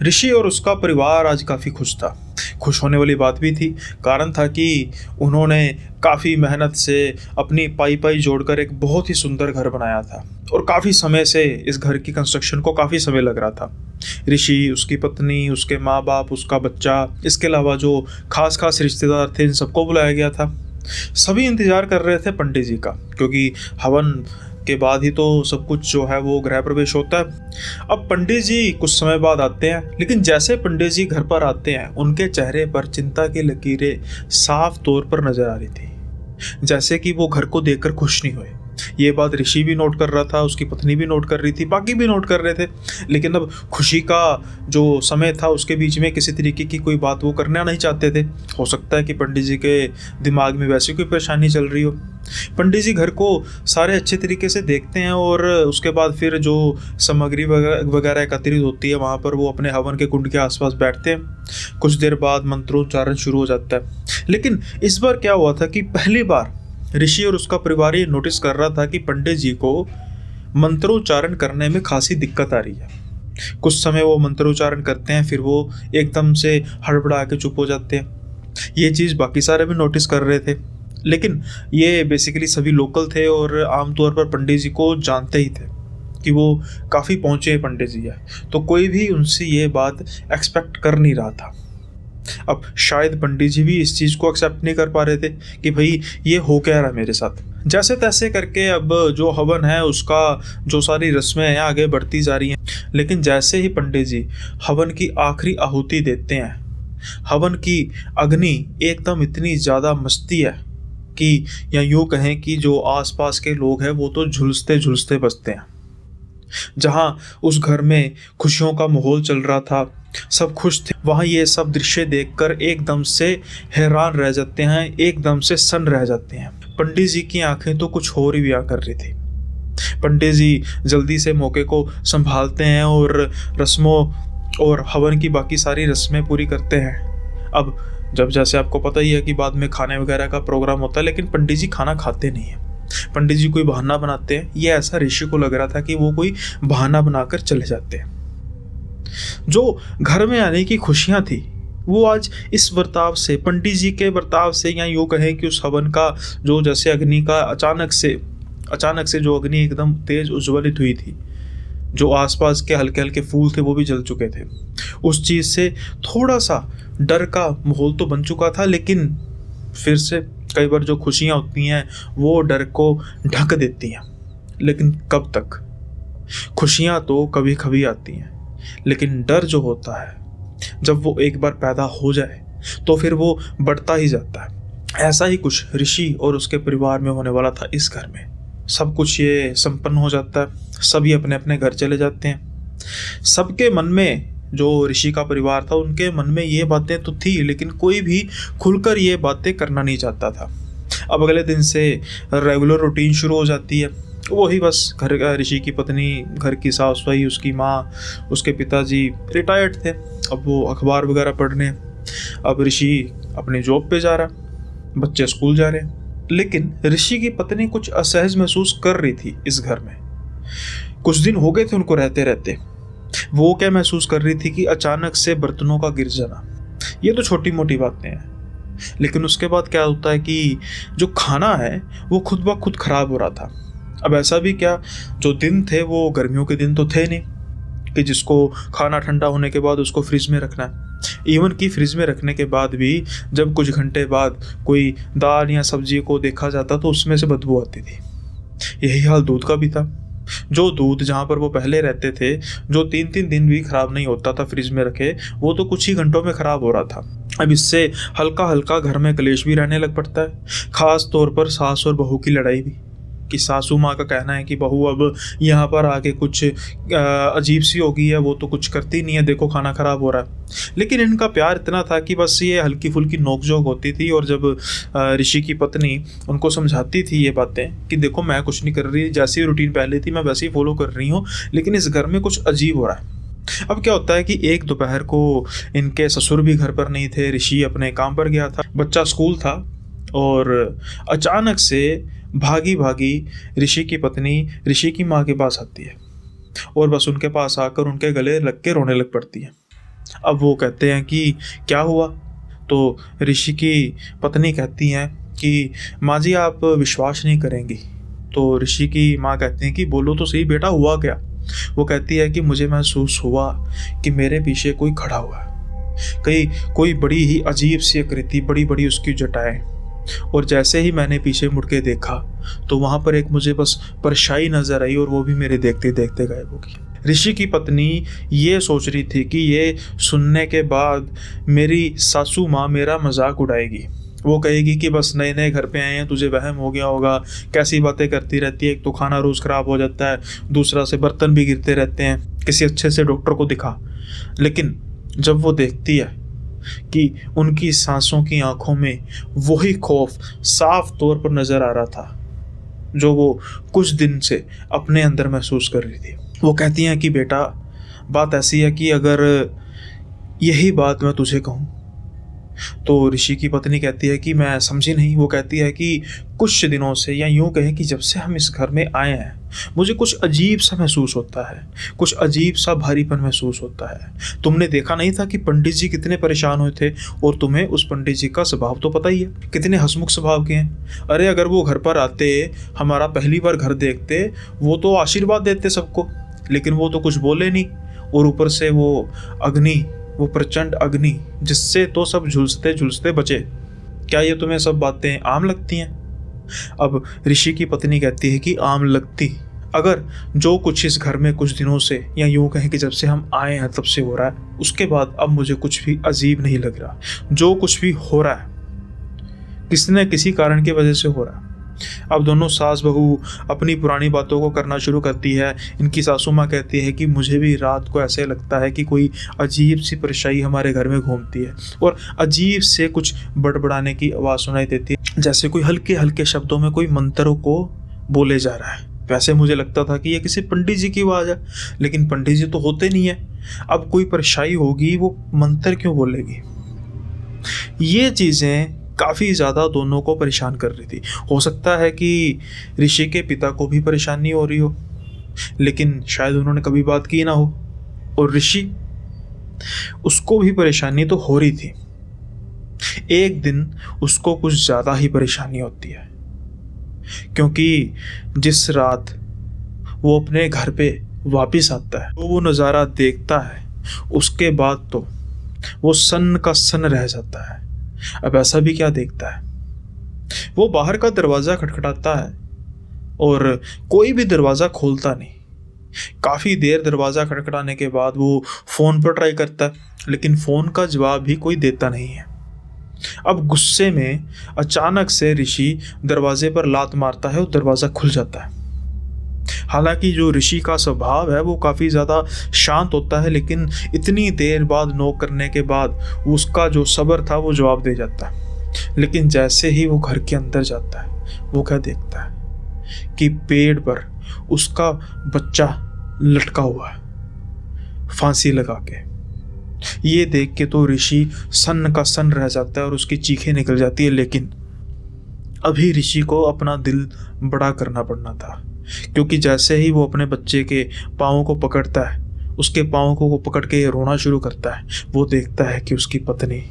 ऋषि और उसका परिवार आज काफ़ी खुश था। खुश होने वाली बात भी थी। कारण था कि उन्होंने काफ़ी मेहनत से अपनी पाई पाई जोड़कर एक बहुत ही सुंदर घर बनाया था और काफ़ी समय से इस घर की कंस्ट्रक्शन को काफ़ी समय लग रहा था। ऋषि, उसकी पत्नी, उसके माँ बाप, उसका बच्चा, इसके अलावा जो खास खास रिश्तेदार थे, इन सबको बुलाया गया था। सभी इंतजार कर रहे थे पंडित जी का, क्योंकि हवन के बाद ही तो सब कुछ जो है वो गृह प्रवेश होता है। अब पंडित जी कुछ समय बाद आते हैं, लेकिन जैसे पंडित जी घर पर आते हैं उनके चेहरे पर चिंता की लकीरें साफ तौर पर नजर आ रही थी, जैसे कि वो घर को देखकर खुश नहीं हुए। ये बात ऋषि भी नोट कर रहा था, उसकी पत्नी भी नोट कर रही थी, बाकी भी नोट कर रहे थे। लेकिन अब खुशी का जो समय था उसके बीच में किसी तरीके की कोई बात वो करना नहीं चाहते थे। हो सकता है कि पंडित जी के दिमाग में वैसी कोई परेशानी चल रही हो। पंडित जी घर को सारे अच्छे तरीके से देखते हैं और उसके बाद फिर जो सामग्री वगैरह एकत्रित होती है वहाँ पर वो अपने हवन के कुंड के आसपास बैठते हैं। कुछ देर बाद मंत्रोच्चारण शुरू हो जाता है। लेकिन इस बार क्या हुआ था कि पहली बार ऋषि और उसका परिवार ये नोटिस कर रहा था कि पंडित जी को मंत्रोच्चारण करने में खासी दिक्कत आ रही है। कुछ समय वो मंत्रोच्चारण करते हैं, फिर वो एकदम से हड़बड़ा के चुप हो जाते हैं। ये चीज़ बाकी सारे भी नोटिस कर रहे थे, लेकिन ये बेसिकली सभी लोकल थे और आमतौर पर पंडित जी को जानते ही थे कि वो काफ़ी पहुँचे पंडित जी है, तो कोई भी उनसे ये बात एक्सपेक्ट कर नहीं रहा था। अब शायद पंडित जी भी इस चीज़ को एक्सेप्ट नहीं कर पा रहे थे कि भाई ये हो क्या रहा है मेरे साथ। जैसे तैसे करके अब जो हवन है उसका जो सारी रस्में हैं आगे बढ़ती जा रही हैं। लेकिन जैसे ही पंडित जी हवन की आखिरी आहुति देते हैं, हवन की अग्नि एकदम इतनी ज़्यादा मचती है कि या यूँ कहें कि जो आसपास के लोग हैं वो तो झुलसते झुलसते बचते हैं। जहाँ उस घर में खुशियों का माहौल चल रहा था, सब खुश थे, वहाँ ये सब दृश्य देखकर एकदम से हैरान रह जाते हैं, एकदम से सन्न रह जाते हैं। पंडित जी की आंखें तो कुछ और ही बयां कर रही थी। पंडित जी जल्दी से मौके को संभालते हैं और रस्मों और हवन की बाकी सारी रस्में पूरी करते हैं। अब जब जैसे आपको पता ही है कि बाद में खाने वगैरह का प्रोग्राम होता है, लेकिन पंडित जी खाना खाते नहीं हैं। पंडित जी कोई बहाना बनाते हैं। ये ऐसा ऋषि को लग रहा था कि वो कोई बहाना बनाकर चले जाते हैं। जो घर में आने की खुशियां थी वो आज इस बर्ताव से, पंडित जी के बर्ताव से, या यूँ कहें कि उस हवन का जो जैसे अग्नि का अचानक से जो अग्नि एकदम तेज उज्ज्वलित हुई थी, जो आसपास के हल्के हल्के फूल थे वो भी जल चुके थे, उस चीज़ से थोड़ा सा डर का माहौल तो बन चुका था। लेकिन फिर से कई बार जो खुशियाँ होती हैं वो डर को ढक देती हैं। लेकिन कब तक? खुशियाँ तो कभी कभी आती हैं, लेकिन डर जो होता है जब वो एक बार पैदा हो जाए तो फिर वो बढ़ता ही जाता है। ऐसा ही कुछ ऋषि और उसके परिवार में होने वाला था। इस घर में सब कुछ ये संपन्न हो जाता है, सभी अपने अपने घर चले जाते हैं। सबके मन में, जो ऋषि का परिवार था उनके मन में ये बातें तो थी, लेकिन कोई भी खुलकर ये बातें करना नहीं चाहता था। अब अगले दिन से रेगुलर रूटीन शुरू हो जाती है। वही बस घर का, ऋषि की पत्नी, घर की साफ सफाई, उसकी माँ, उसके पिताजी रिटायर्ड थे, अब वो अखबार वगैरह पढ़ने। अब ऋषि अपनी जॉब पे जा रहा, बच्चे स्कूल जा रहे। लेकिन ऋषि की पत्नी कुछ असहज महसूस कर रही थी इस घर में। कुछ दिन हो गए थे उनको रहते रहते। वो क्या महसूस कर रही थी कि अचानक से बर्तनों का गिर जाना, ये तो छोटी मोटी बातें हैं, लेकिन उसके बाद क्या होता है कि जो खाना है वो खुद ब खुद खराब हो रहा था। अब ऐसा भी क्या, जो दिन थे वो गर्मियों के दिन तो थे नहीं कि जिसको खाना ठंडा होने के बाद उसको फ्रिज में रखना है। इवन कि फ्रिज में रखने के बाद भी जब कुछ घंटे बाद कोई दाल या सब्जी को देखा जाता तो उसमें से बदबू आती थी। यही हाल दूध का भी था। जो दूध जहाँ पर वो पहले रहते थे, जो 3-3 दिन भी खराब नहीं होता था फ्रिज में रखे, वो तो कुछ ही घंटों में खराब हो रहा था। अब इससे हल्का हल्का घर में क्लेश भी रहने लग पड़ता है, खास तौर पर सास और बहू की लड़ाई भी, कि सासू माँ का कहना है कि बहू अब यहाँ पर आके कुछ अजीब सी हो गई है, वो तो कुछ करती नहीं है, देखो खाना खराब हो रहा है। लेकिन इनका प्यार इतना था कि बस ये हल्की फुल्की नोकझोंक होती थी। और जब ऋषि की पत्नी उनको समझाती थी ये बातें कि देखो मैं कुछ नहीं कर रही, जैसी रूटीन पहले थी मैं वैसे ही फॉलो कर रही हूँ, लेकिन इस घर में कुछ अजीब हो रहा है। अब क्या होता है कि एक दोपहर को इनके ससुर भी घर पर नहीं थे, ऋषि अपने काम पर गया था, बच्चा स्कूल था, और अचानक से भागी भागी ऋषि की पत्नी ऋषि की माँ के पास आती है और बस उनके पास आकर उनके गले लग के रोने लग पड़ती है। अब वो कहते हैं कि क्या हुआ? तो ऋषि की पत्नी कहती हैं कि माँ जी आप विश्वास नहीं करेंगी। तो ऋषि की माँ कहती हैं कि बोलो तो सही बेटा, हुआ क्या? वो कहती है कि मुझे महसूस हुआ कि मेरे पीछे कोई खड़ा हुआ है, कहीं कोई बड़ी ही अजीब सी आकृति, बड़ी बड़ी उसकी जटाएं। और जैसे ही मैंने पीछे मुड़ के देखा तो वहां पर एक मुझे बस परछाई नजर आई और वो भी मेरे देखते देखते गायब हो गई। ऋषि की पत्नी ये सोच रही थी कि ये सुनने के बाद मेरी सासू माँ मेरा मजाक उड़ाएगी। वो कहेगी कि बस नए नए घर पे आए हैं, तुझे वहम हो गया होगा, कैसी बातें करती रहती है, एक तो खाना रोज खराब हो जाता है, दूसरा से बर्तन भी गिरते रहते हैं, किसी अच्छे से डॉक्टर को दिखा। लेकिन जब वो देखती है कि उनकी सांसों की आंखों में वही खौफ साफ तौर पर नजर आ रहा था जो वो कुछ दिन से अपने अंदर महसूस कर रही थी। वो कहती हैं कि बेटा बात ऐसी है कि अगर यही बात मैं तुझे कहूँ। तो ऋषि की पत्नी कहती है कि मैं समझी नहीं। वो कहती है कि कुछ दिनों से, या यूं कहें कि जब से हम इस घर में आए हैं, मुझे कुछ अजीब सा महसूस होता है, कुछ अजीब सा भारीपन महसूस होता है। तुमने देखा नहीं था कि पंडित जी कितने परेशान हुए थे, और तुम्हें उस पंडित जी का स्वभाव तो पता ही है, कितने हंसमुख स्वभाव के हैं। अरे अगर वो घर पर आते, हमारा पहली बार घर देखते, वो तो आशीर्वाद देते सबको, लेकिन वो तो कुछ बोले नहीं। और ऊपर से वो अग्नि, वो प्रचंड अग्नि जिससे तो सब झुलसते झुलसते बचे। क्या ये तुम्हें सब बातें आम लगती हैं? अब ऋषि की पत्नी कहती है कि आम लगती, अगर जो कुछ इस घर में कुछ दिनों से, या यूं कहें कि जब से हम आए हैं तब से हो रहा है, उसके बाद अब मुझे कुछ भी अजीब नहीं लग रहा। जो कुछ भी हो रहा है किसी न किसी कारण की वजह से हो रहा है। अब दोनों सास बहू अपनी पुरानी बातों को करना शुरू करती है। इनकी सासू माँ कहती है कि मुझे भी रात को ऐसे लगता है कि कोई अजीब सी परछाई हमारे घर में घूमती है, और अजीब से कुछ बड़बड़ाने की आवाज़ सुनाई देती है, जैसे कोई हल्के हल्के शब्दों में कोई मंत्रों को बोले जा रहा है। वैसे मुझे लगता था कि ये किसी पंडित जी की आवाज़ है, लेकिन पंडित जी तो होते नहीं है। अब कोई परछाई होगी, वो मंत्र क्यों बोलेगी? ये चीज़ें काफ़ी ज़्यादा दोनों को परेशान कर रही थी। हो सकता है कि ऋषि के पिता को भी परेशानी हो रही हो, लेकिन शायद उन्होंने कभी बात की ना हो। और ऋषि, उसको भी परेशानी तो हो रही थी। एक दिन उसको कुछ ज़्यादा ही परेशानी होती है, क्योंकि जिस रात वो अपने घर पे वापस आता है, तो वो नज़ारा देखता है, उसके बाद तो वो सन्न का सन्न रह जाता है। अब ऐसा भी क्या देखता है? वो बाहर का दरवाज़ा खटखटाता है और कोई भी दरवाज़ा खोलता नहीं। काफ़ी देर दरवाज़ा खटखटाने के बाद वो फ़ोन पर ट्राई करता है, लेकिन फ़ोन का जवाब भी कोई देता नहीं है। अब गुस्से में अचानक से ऋषि दरवाजे पर लात मारता है और दरवाज़ा खुल जाता है। हालांकि जो ऋषि का स्वभाव है वो काफ़ी ज़्यादा शांत होता है, लेकिन इतनी देर बाद नॉक करने के बाद उसका जो सब्र था वो जवाब दे जाता है। लेकिन जैसे ही वो घर के अंदर जाता है, वो क्या देखता है कि पेड़ पर उसका बच्चा लटका हुआ है, फांसी लगा के। ये देख के तो ऋषि सन्न का सन्न रह जाता है और उसकी चीखें निकल जाती है। लेकिन अभी ऋषि को अपना दिल बड़ा करना पड़ना था, क्योंकि जैसे ही वो अपने बच्चे के पाँव को पकड़ता है, उसके पाँव को वो पकड़ के रोना शुरू करता है, वो देखता है कि उसकी पत्नी,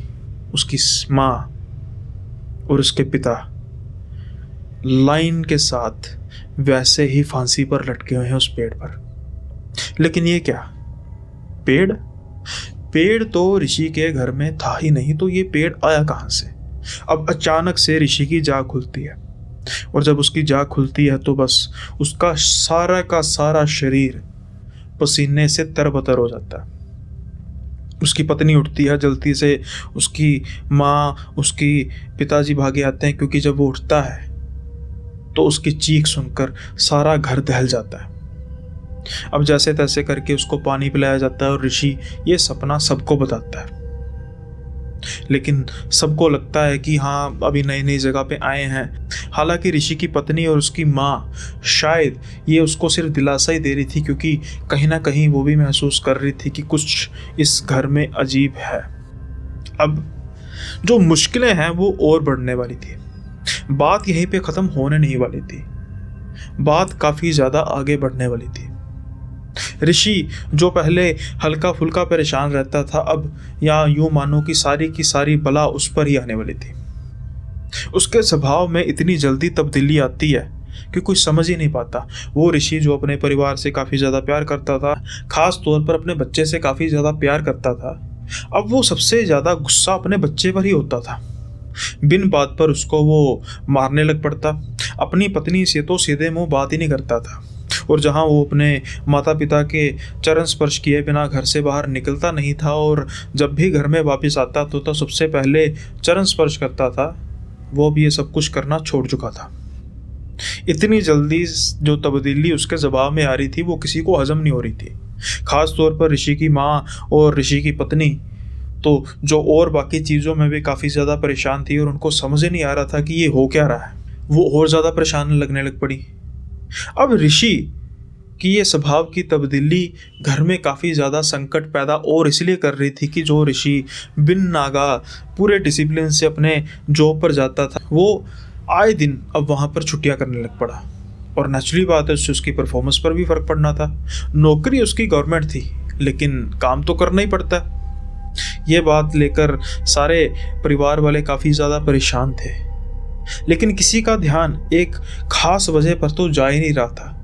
उसकी माँ और उसके पिता लाइन के साथ वैसे ही फांसी पर लटके हुए हैं उस पेड़ पर। लेकिन ये क्या? पेड़ पेड़ तो ऋषि के घर में था ही नहीं, तो ये पेड़ आया कहाँ से? अब अचानक से ऋषि की जाग खुलती है, और जब उसकी जाग खुलती है तो बस उसका सारा का सारा शरीर पसीने से तरबतर हो जाता है। उसकी पत्नी उठती है जल्दी से, उसकी माँ, उसकी पिताजी भागे आते हैं, क्योंकि जब वो उठता है तो उसकी चीख सुनकर सारा घर दहल जाता है। अब जैसे तैसे करके उसको पानी पिलाया जाता है और ऋषि ये सपना सबको बताता है। लेकिन सबको लगता है कि हाँ, अभी नई नई जगह पे आए हैं। हालांकि ऋषि की पत्नी और उसकी माँ शायद ये उसको सिर्फ दिलासा ही दे रही थी, क्योंकि कहीं ना कहीं वो भी महसूस कर रही थी कि कुछ इस घर में अजीब है। अब जो मुश्किलें हैं वो और बढ़ने वाली थी। बात यहीं पे ख़त्म होने नहीं वाली थी, बात काफ़ी ज़्यादा आगे बढ़ने वाली थी। ऋषि जो पहले हल्का फुल्का परेशान रहता था, अब यहाँ यूं मानो कि सारी की सारी बला उस पर ही आने वाली थी। उसके स्वभाव में इतनी जल्दी तब्दीली आती है कि कोई समझ ही नहीं पाता। वो ऋषि जो अपने परिवार से काफ़ी ज़्यादा प्यार करता था, खास तौर पर अपने बच्चे से काफ़ी ज़्यादा प्यार करता था, अब वो सबसे ज़्यादा गुस्सा अपने बच्चे पर ही होता था। बिन बात पर उसको वो मारने लग पड़ता। अपनी पत्नी से तो सीधे मुंह बात ही नहीं करता था, और जहाँ वो अपने माता पिता के चरण स्पर्श किए बिना घर से बाहर निकलता नहीं था, और जब भी घर में वापस आता तो सबसे पहले चरण स्पर्श करता था, वो भी ये सब कुछ करना छोड़ चुका था। इतनी जल्दी जो तब्दीली उसके जवाब में आ रही थी वो किसी को हजम नहीं हो रही थी, खास तौर पर ऋषि की माँ और ऋषि की पत्नी, तो जो और बाकी चीज़ों में भी काफ़ी ज़्यादा परेशान थी और उनको समझ ही नहीं आ रहा था कि ये हो क्या रहा है। वो और ज़्यादा परेशान लगने लग पड़ी। अब ऋषि कि ये स्वभाव की तब्दीली घर में काफ़ी ज़्यादा संकट पैदा और इसलिए कर रही थी कि जो ऋषि बिन नागा पूरे डिसिप्लिन से अपने जॉब पर जाता था, वो आए दिन अब वहाँ पर छुट्टियाँ करने लग पड़ा। और नेचुरली बात है, उससे उसकी परफॉर्मेंस पर भी फ़र्क पड़ना था। नौकरी उसकी गवर्नमेंट थी, लेकिन काम तो करना ही पड़ता है। ये बात लेकर सारे परिवार वाले काफ़ी ज़्यादा परेशान थे, लेकिन किसी का ध्यान एक खास वजह पर तो जा ही नहीं रहा था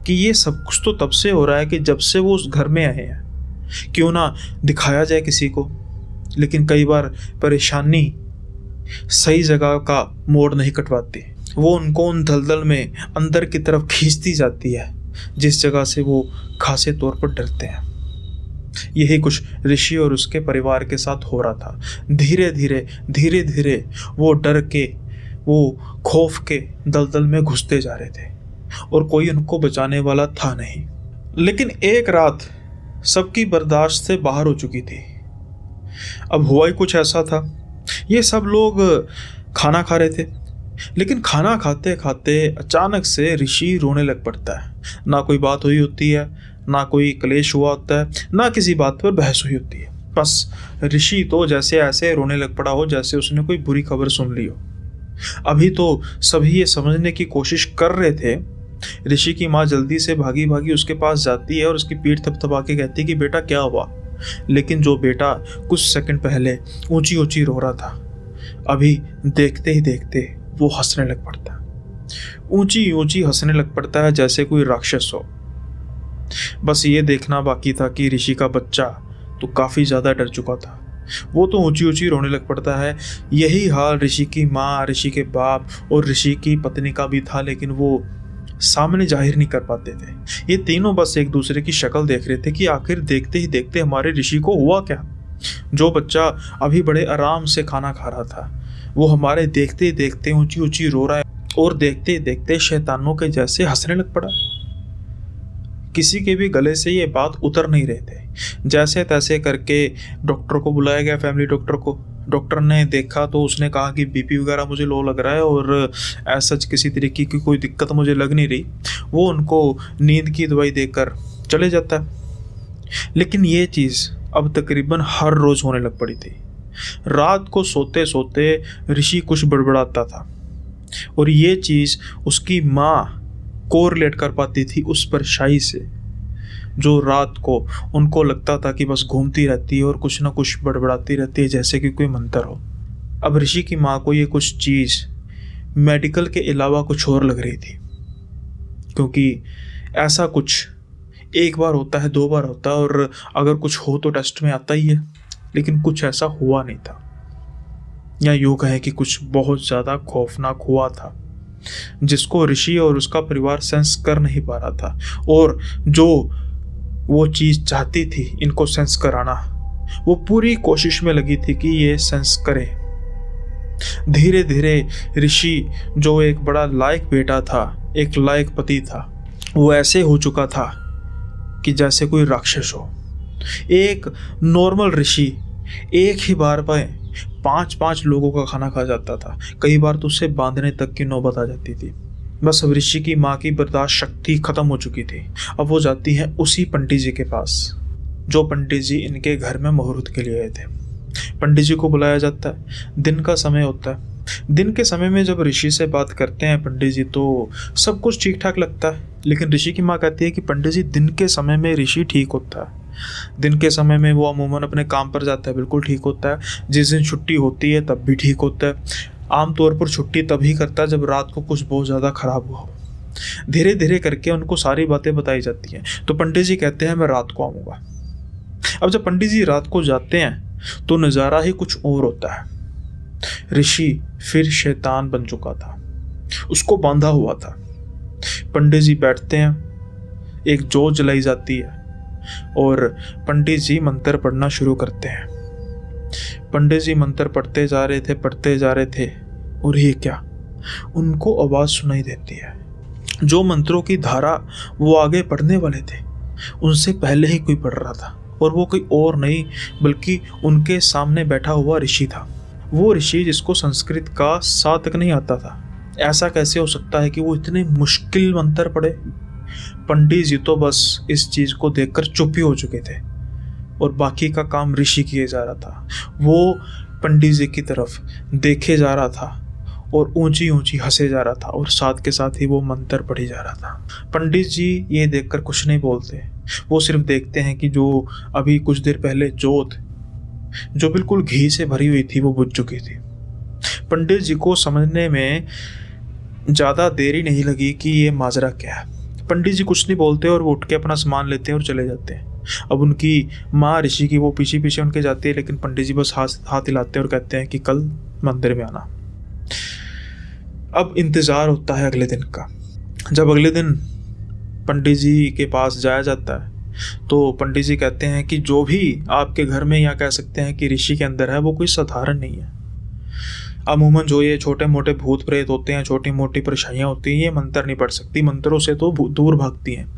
कि ये सब कुछ तो तब से हो रहा है कि जब से वो उस घर में आए हैं, क्यों ना दिखाया जाए किसी को। लेकिन कई बार परेशानी सही जगह का मोड़ नहीं कटवाती, वो उनको उन दलदल में अंदर की तरफ खींचती जाती है जिस जगह से वो खासे तौर पर डरते हैं। यही कुछ ऋषि और उसके परिवार के साथ हो रहा था। धीरे धीरे वो डर के, वो खौफ के दलदल में घुसते जा रहे थे और कोई उनको बचाने वाला था नहीं। लेकिन एक रात सबकी बर्दाश्त से बाहर हो चुकी थी। अब हुआ ही कुछ ऐसा था, ये सब लोग खाना खा रहे थे, लेकिन खाना खाते खाते अचानक से ऋषि रोने लग पड़ता है। ना कोई बात हुई होती है, ना कोई क्लेश हुआ होता है, ना किसी बात पर बहस हुई होती है, बस ऋषि तो जैसे ऐसे रोने लग पड़ा हो जैसे उसने कोई बुरी खबर सुन ली हो। अभी तो सभी ये समझने की कोशिश कर रहे थे। ऋषि की माँ जल्दी से भागी भागी उसके पास जाती है और उसकी पीठ थपथपा के कहती है कि बेटा क्या हुआ। लेकिन जो बेटा कुछ सेकंड पहले ऊंची ऊंची रो रहा था, अभी देखते ही देखते वो हंसने लग पड़ता है। ऊंची ऊंची हंसने लग पड़ता है जैसे कोई राक्षस हो। बस ये देखना बाकी था कि ऋषि का बच्चा तो काफ़ी ज़्यादा डर चुका था, वो तो ऊंची ऊंची रोने लग पड़ता है। यही हाल ऋषि की माँ, ऋषि के बाप और ऋषि की पत्नी का भी था, लेकिन वो सामने जाहिर नहीं कर पाते थे। ये तीनों बस एक दूसरे की शक्ल देख रहे थे कि आखिर देखते ही देखते हमारे ऋषि को हुआ क्या। जो बच्चा अभी बड़े आराम से खाना खा रहा था, वो हमारे देखते ही देखते ऊंची ऊंची रो रहा है और देखते ही देखते शैतानों के जैसे हंसने लग पड़ा। किसी के भी गले से ये बात उतर नहीं रहे थे। जैसे तैसे करके डॉक्टर को बुलाया गया, फैमिली डॉक्टर को। डॉक्टर ने देखा तो उसने कहा कि बीपी वगैरह मुझे लो लग रहा है और ऐसा किसी तरीके की कोई दिक्कत मुझे लग नहीं रही। वो उनको नींद की दवाई देकर चले जाता है। लेकिन ये चीज़ अब तकरीबन हर रोज़ होने लग पड़ी थी। रात को सोते सोते ऋषि कुछ बड़बड़ाता था और ये चीज़ उसकी माँ कोरिलेट कर पाती थी उस परछाई से, जो रात को उनको लगता था कि बस घूमती रहती है और कुछ ना कुछ बड़बड़ाती रहती है जैसे कि कोई मंत्र हो। अब ऋषि की माँ को ये कुछ चीज़ मेडिकल के अलावा कुछ और लग रही थी, क्योंकि ऐसा कुछ एक बार होता है, दो बार होता है, और अगर कुछ हो तो टेस्ट में आता ही है। लेकिन कुछ ऐसा हुआ नहीं था, या यूँ कहें कि कुछ बहुत ज़्यादा खौफनाक हुआ था जिसको ऋषि और उसका परिवार सेंस कर नहीं पा रहा था। और जो वो चीज़ चाहती थी इनको सेंस कराना, वो पूरी कोशिश में लगी थी कि ये सेंस करे। धीरे धीरे ऋषि जो एक बड़ा लायक बेटा था, एक लायक पति था, वो ऐसे हो चुका था कि जैसे कोई राक्षस हो। एक नॉर्मल ऋषि एक ही बार में 5-5 लोगों का खाना खा जाता था। कई बार तो उसे बांधने तक की नौबत आ जाती थी। बस अब ऋषि की माँ की बर्दाश्त शक्ति खत्म हो चुकी थी। अब वो जाती है उसी पंडित जी के पास, जो पंडित जी इनके घर में मुहूर्त के लिए आए थे। पंडित जी को बुलाया जाता है, दिन का समय होता है। दिन के समय में जब ऋषि से बात करते हैं पंडित जी तो सब कुछ ठीक ठाक लगता है, लेकिन ऋषि की माँ कहती है कि पंडित जी दिन के समय में ऋषि ठीक होता है। दिन के समय में वो अमूमन अपने काम पर जाता है, बिल्कुल ठीक होता है। जिस दिन छुट्टी होती है तब भी ठीक होता है। आमतौर पर छुट्टी तभी करता है जब रात को कुछ बहुत ज़्यादा खराब हुआ हो। धीरे धीरे करके उनको सारी बातें बताई जाती हैं। तो पंडित जी कहते हैं मैं रात को आऊँगा। अब जब पंडित जी रात को जाते हैं तो नज़ारा ही कुछ और होता है। ऋषि फिर शैतान बन चुका था, उसको बांधा हुआ था। पंडित जी बैठते हैं, एक जोत जलाई जाती है और पंडित जी मंत्र पढ़ना शुरू करते हैं। पंडित जी मंत्र पढ़ते जा रहे थे और ये क्या, उनको आवाज़ सुनाई देती है। जो मंत्रों की धारा वो आगे पढ़ने वाले थे उनसे पहले ही कोई पढ़ रहा था, और वो कोई और नहीं बल्कि उनके सामने बैठा हुआ ऋषि था। वो ऋषि जिसको संस्कृत का सा तक नहीं आता था। ऐसा कैसे हो सकता है कि वो इतने मुश्किल मंत्र पढ़े। पंडित जी तो बस इस चीज़ को देखकर चुप ही हो चुके थे और बाकी का काम ऋषि किए जा रहा था। वो पंडित जी की तरफ देखे जा रहा था और ऊंची ऊंची हंसे जा रहा था और साथ के साथ ही वो मंत्र पढ़ी जा रहा था। पंडित जी ये देखकर कुछ नहीं बोलते, वो सिर्फ देखते हैं कि जो अभी कुछ देर पहले जोत जो बिल्कुल घी से भरी हुई थी वो बुझ चुकी थी। पंडित जी को समझने में ज़्यादा देरी नहीं लगी कि ये माजरा क्या है। पंडित जी कुछ नहीं बोलते और वो उठ के अपना सामान लेते हैं और चले जाते हैं। अब उनकी माँ ऋषि की वो पीछे पीछे उनके जाती है, लेकिन पंडित जी बस हाथ हिलाते हैं और कहते हैं कि कल मंदिर में आना। अब इंतज़ार होता है अगले दिन का। जब अगले दिन पंडित जी के पास जाया जाता है तो पंडित जी कहते हैं कि जो भी आपके घर में या कह सकते हैं कि ऋषि के अंदर है वो कोई साधारण नहीं है। अमूमन जो ये छोटे मोटे भूत प्रेत होते हैं, छोटी मोटी परेशानियाँ होती हैं, ये मंत्र नहीं पढ़ सकती, मंत्रों से तो दूर भागती हैं।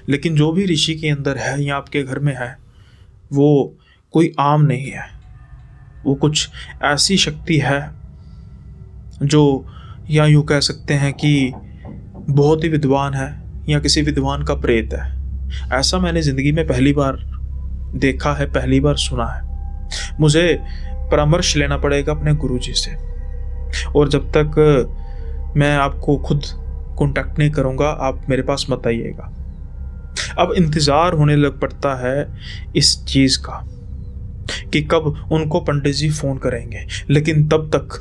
लेकिन जो भी ऋषि के अंदर है या आपके घर में है वो कोई आम नहीं है। वो कुछ ऐसी शक्ति है जो, या यूँ कह सकते हैं कि बहुत ही विद्वान है या किसी विद्वान का प्रेत है। ऐसा मैंने ज़िंदगी में पहली बार देखा है, पहली बार सुना है। मुझे परामर्श लेना पड़ेगा अपने गुरुजी से, और जब तक मैं आपको खुद कांटेक्ट नहीं करूँगा आप मेरे पास मत आइएगा। अब इंतज़ार होने लग पड़ता है इस चीज़ का कि कब उनको पंडित जी फ़ोन करेंगे, लेकिन तब तक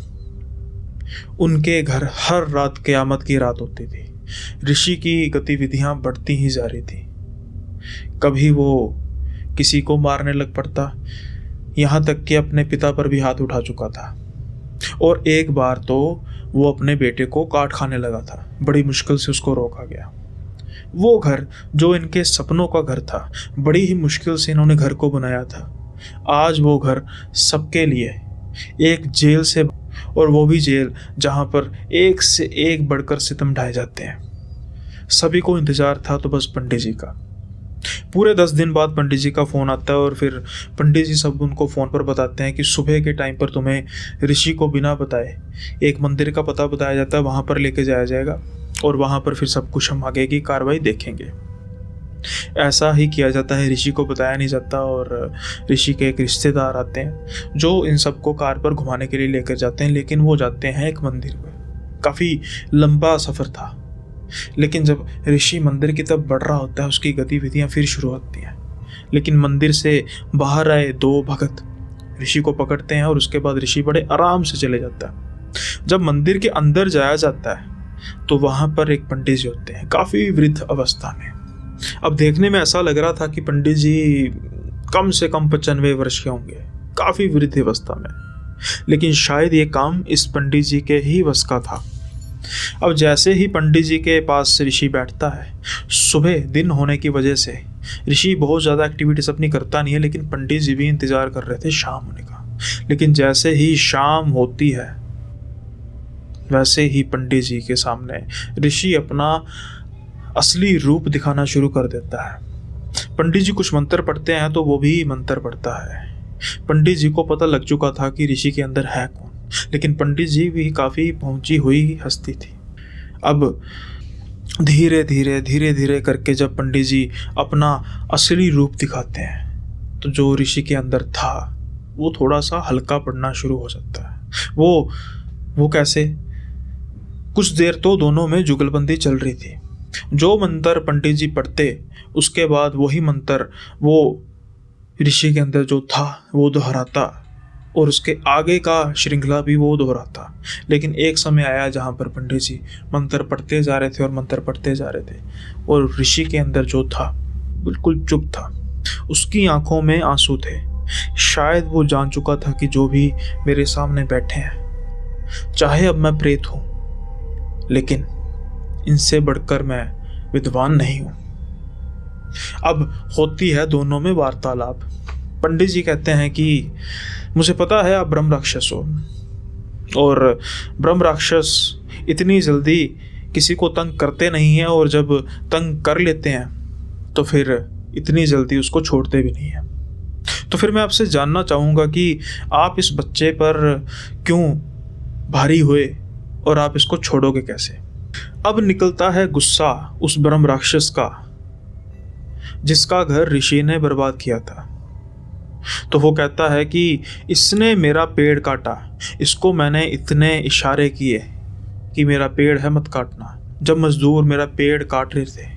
उनके घर हर रात क़यामत की रात होती थी। ऋषि की गतिविधियाँ बढ़ती ही जा रही थी। कभी वो किसी को मारने लग पड़ता, यहाँ तक कि अपने पिता पर भी हाथ उठा चुका था, और एक बार तो वो अपने बेटे को काट खाने लगा था। बड़ी मुश्किल से उसको रोका गया। वो घर जो इनके सपनों का घर था, बड़ी ही मुश्किल से इन्होंने घर को बनाया था, आज वो घर सबके लिए एक जेल से, और वो भी जेल जहाँ पर एक से एक बढ़कर सितम ढाए जाते हैं। सभी को इंतज़ार था तो बस पंडित जी का। पूरे 10 दिन बाद पंडित जी का फ़ोन आता है और फिर पंडित जी सब उनको फ़ोन पर बताते हैं कि सुबह के टाइम पर तुम्हें ऋषि को बिना बताए एक मंदिर का पता बताया जाता है, वहाँ पर लेके जाया जाएगा और वहाँ पर फिर सब कुछ हम आगे की कार्रवाई देखेंगे। ऐसा ही किया जाता है, ऋषि को बताया नहीं जाता और ऋषि के एक रिश्तेदार आते हैं जो इन सबको कार पर घुमाने के लिए लेकर जाते हैं, लेकिन वो जाते हैं एक मंदिर में। काफ़ी लंबा सफ़र था, लेकिन जब ऋषि मंदिर की तरफ बढ़ रहा होता है उसकी गतिविधियां फिर शुरू होती हैं। लेकिन मंदिर से बाहर आए 2 भगत ऋषि को पकड़ते हैं और उसके बाद ऋषि बड़े आराम से चले जाता है। जब मंदिर के अंदर जाया जाता है तो वहाँ पर एक पंडित जी होते हैं, काफ़ी वृद्ध अवस्था में। अब देखने में ऐसा लग रहा था कि पंडित जी कम से कम 95 वर्ष के होंगे, काफ़ी वृद्ध अवस्था में, लेकिन शायद ये काम इस पंडित जी के ही बस का था। अब जैसे ही पंडित जी के पास ऋषि बैठता है, सुबह दिन होने की वजह से ऋषि बहुत ज़्यादा एक्टिविटीज अपनी करता नहीं है, लेकिन पंडित जी भी इंतज़ार कर रहे थे शाम होने का। लेकिन जैसे ही शाम होती है वैसे ही पंडित जी के सामने ऋषि अपना असली रूप दिखाना शुरू कर देता है। पंडित जी कुछ मंत्र पढ़ते हैं तो वो भी मंत्र पढ़ता है। पंडित जी को पता लग चुका था कि ऋषि के अंदर है कौन, लेकिन पंडित जी भी काफ़ी पहुंची हुई हस्ती थी। अब धीरे धीरे करके जब पंडित जी अपना असली रूप दिखाते हैं तो जो ऋषि के अंदर था वो थोड़ा सा हल्का पड़ना शुरू हो जाता है। वो वो कैसे? कुछ देर तो दोनों में जुगलबंदी चल रही थी। जो मंत्र पंडित जी पढ़ते, उसके बाद वही मंत्र वो ऋषि के अंदर जो था वो दोहराता, और उसके आगे का श्रृंखला भी वो दोहराता। लेकिन एक समय आया जहाँ पर पंडित जी मंत्र पढ़ते जा रहे थे और मंत्र पढ़ते जा रहे थे, और ऋषि के अंदर जो था बिल्कुल चुप था। उसकी आंखों में आंसू थे। शायद वो जान चुका था कि जो भी मेरे सामने बैठे हैं, चाहे अब मैं प्रेत हूं, लेकिन इनसे बढ़कर मैं विद्वान नहीं हूं। अब होती है दोनों में वार्तालाप। पंडित जी कहते हैं कि मुझे पता है आप ब्रह्म राक्षस हो, और ब्रह्म राक्षस इतनी जल्दी किसी को तंग करते नहीं हैं, और जब तंग कर लेते हैं तो फिर इतनी जल्दी उसको छोड़ते भी नहीं हैं। तो फिर मैं आपसे जानना चाहूँगा कि आप इस बच्चे पर क्यों भारी हुए और आप इसको छोड़ोगे कैसे? अब निकलता है गुस्सा उस ब्रह्म राक्षस का जिसका घर ऋषि ने बर्बाद किया था। तो वो कहता है कि इसने मेरा पेड़ काटा, इसको मैंने इतने इशारे किए कि मेरा पेड़ है मत काटना। जब मजदूर मेरा पेड़ काट रहे थे,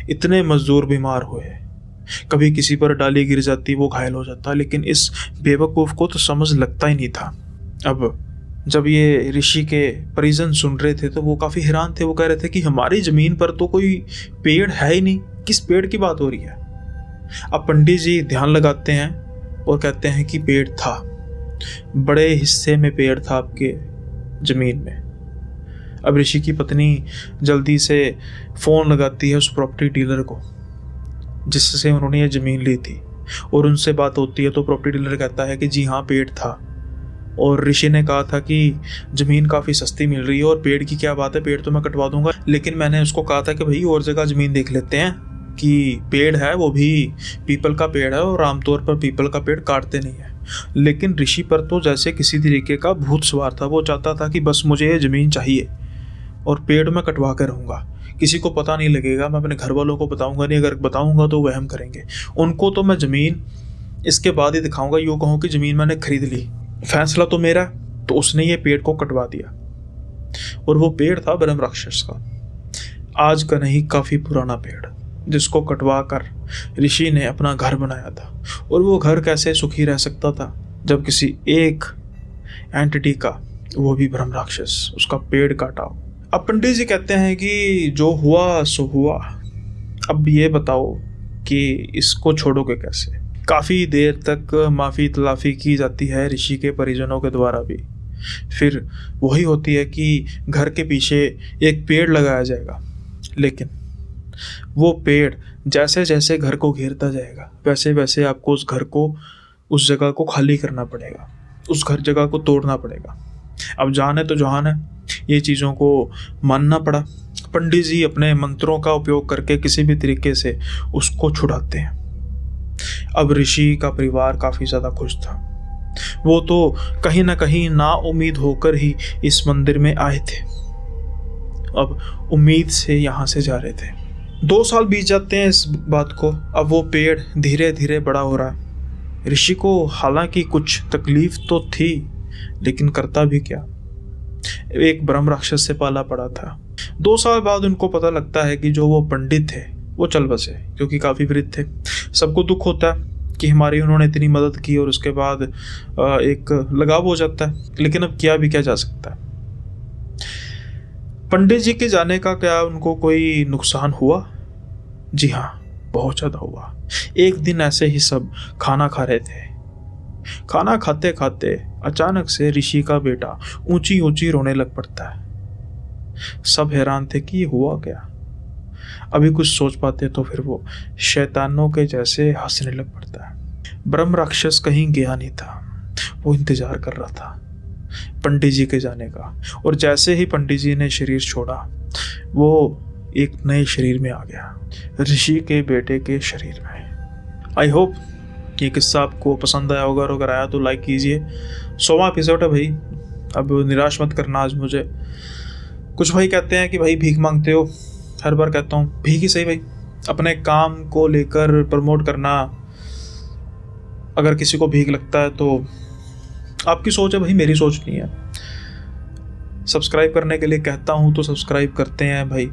इतने मजदूर बीमार हुए, कभी किसी पर डाली गिर जाती वो घायल हो जाता, लेकिन इस बेवकूफ़ को तो समझ लगता ही नहीं था। अब जब ये ऋषि के परिजन सुन रहे थे तो वो काफ़ी हैरान थे। वो कह रहे थे कि हमारी ज़मीन पर तो कोई पेड़ है ही नहीं, किस पेड़ की बात हो रही है? अब पंडित जी ध्यान लगाते हैं और कहते हैं कि पेड़ था, बड़े हिस्से में पेड़ था आपके ज़मीन में। अब ऋषि की पत्नी जल्दी से फ़ोन लगाती है उस प्रॉपर्टी डीलर को जिससे उन्होंने ये ज़मीन ली थी, और उनसे बात होती है। तो प्रॉपर्टी डीलर कहता है कि जी हाँ पेड़ था, और ऋषि ने कहा था कि ज़मीन काफ़ी सस्ती मिल रही है, और पेड़ की क्या बात है, पेड़ तो मैं कटवा दूंगा। लेकिन मैंने उसको कहा था कि भाई और जगह ज़मीन देख लेते हैं, कि पेड़ है वो भी पीपल का पेड़ है, और आमतौर पर पीपल का पेड़ काटते नहीं है। लेकिन ऋषि पर तो जैसे किसी तरीके का भूत सवार था। वो चाहता था कि बस मुझे ये ज़मीन चाहिए और पेड़ मैं कटवा कर रहूँगा, किसी को पता नहीं लगेगा, मैं अपने घर वालों को बताऊँगा नहीं, अगर बताऊँगा तो वहम करेंगे। उनको तो मैं ज़मीन इसके बाद ही दिखाऊँगा, यूँ कहूँ कि ज़मीन मैंने खरीद ली, फैसला तो मेरा। तो उसने ये पेड़ को कटवा दिया, और वो पेड़ था ब्रह्म राक्षस का, आज का नहीं काफ़ी पुराना पेड़, जिसको कटवा कर ऋषि ने अपना घर बनाया था। और वो घर कैसे सुखी रह सकता था जब किसी एक एंटिटी का, वो भी ब्रह्म राक्षस, उसका पेड़ काटा हो। अब पंडित जी कहते हैं कि जो हुआ सो हुआ, अब ये बताओ कि इसको छोड़ोगे कैसे? काफ़ी देर तक माफ़ी तलाफ़ी की जाती है ऋषि के परिजनों के द्वारा भी। फिर वही होती है कि घर के पीछे एक पेड़ लगाया जाएगा, लेकिन वो पेड़ जैसे जैसे घर को घेरता जाएगा वैसे वैसे आपको उस घर को, उस जगह को खाली करना पड़ेगा, उस घर जगह को तोड़ना पड़ेगा। अब जान है तो जहान है, ये चीज़ों को मानना पड़ा। पंडित जी अपने मंत्रों का उपयोग करके किसी भी तरीके से उसको छुड़ाते हैं। अब ऋषि का परिवार काफ़ी ज़्यादा खुश था। वो तो कहीं ना कहीं ना उम्मीद होकर ही इस मंदिर में आए थे, अब उम्मीद से यहाँ से जा रहे थे। 2 साल बीत जाते हैं इस बात को। अब वो पेड़ धीरे धीरे बड़ा हो रहा है। ऋषि को हालांकि कुछ तकलीफ तो थी, लेकिन करता भी क्या, एक ब्रह्म राक्षस से पाला पड़ा था। 2 साल बाद उनको पता लगता है कि जो वो पंडित थे वो चल बसे, क्योंकि काफ़ी वृद्ध थे। सबको दुख होता है कि हमारी उन्होंने इतनी मदद की, और उसके बाद एक लगाव हो जाता है। लेकिन अब किया भी क्या जा सकता है। पंडित जी के जाने का क्या उनको कोई नुकसान हुआ? जी हाँ, बहुत ज़्यादा हुआ। एक दिन ऐसे ही सब खाना खा रहे थे। खाना खाते खाते अचानक से ऋषि का बेटा ऊंची ऊंची रोने लग पड़ता है। सब हैरान थे कि ये हुआ क्या। अभी कुछ सोच पाते तो फिर वो शैतानों के जैसे हंसने लग पड़ता है। ब्रह्म राक्षस कहीं गया नहीं था, वो इंतजार कर रहा था पंडित जी के जाने का। और जैसे ही पंडित जी ने शरीर छोड़ा, वो एक नए शरीर में आ गया, ऋषि के बेटे के शरीर में। आई होप ये किस्सा आपको पसंद आया होगा, और अगर आया तो लाइक कीजिए। 100वां एपिसोड है भाई, अब निराश मत करना आज मुझे। कुछ भाई कहते हैं कि भाई भीख मांगते हो, हर बार कहता हूँ भीख ही सही भाई, अपने काम को लेकर प्रमोट करना। अगर किसी को भीख लगता है तो आपकी सोच है भाई, मेरी सोच नहीं है। सब्सक्राइब करने के लिए कहता हूँ तो सब्सक्राइब करते हैं भाई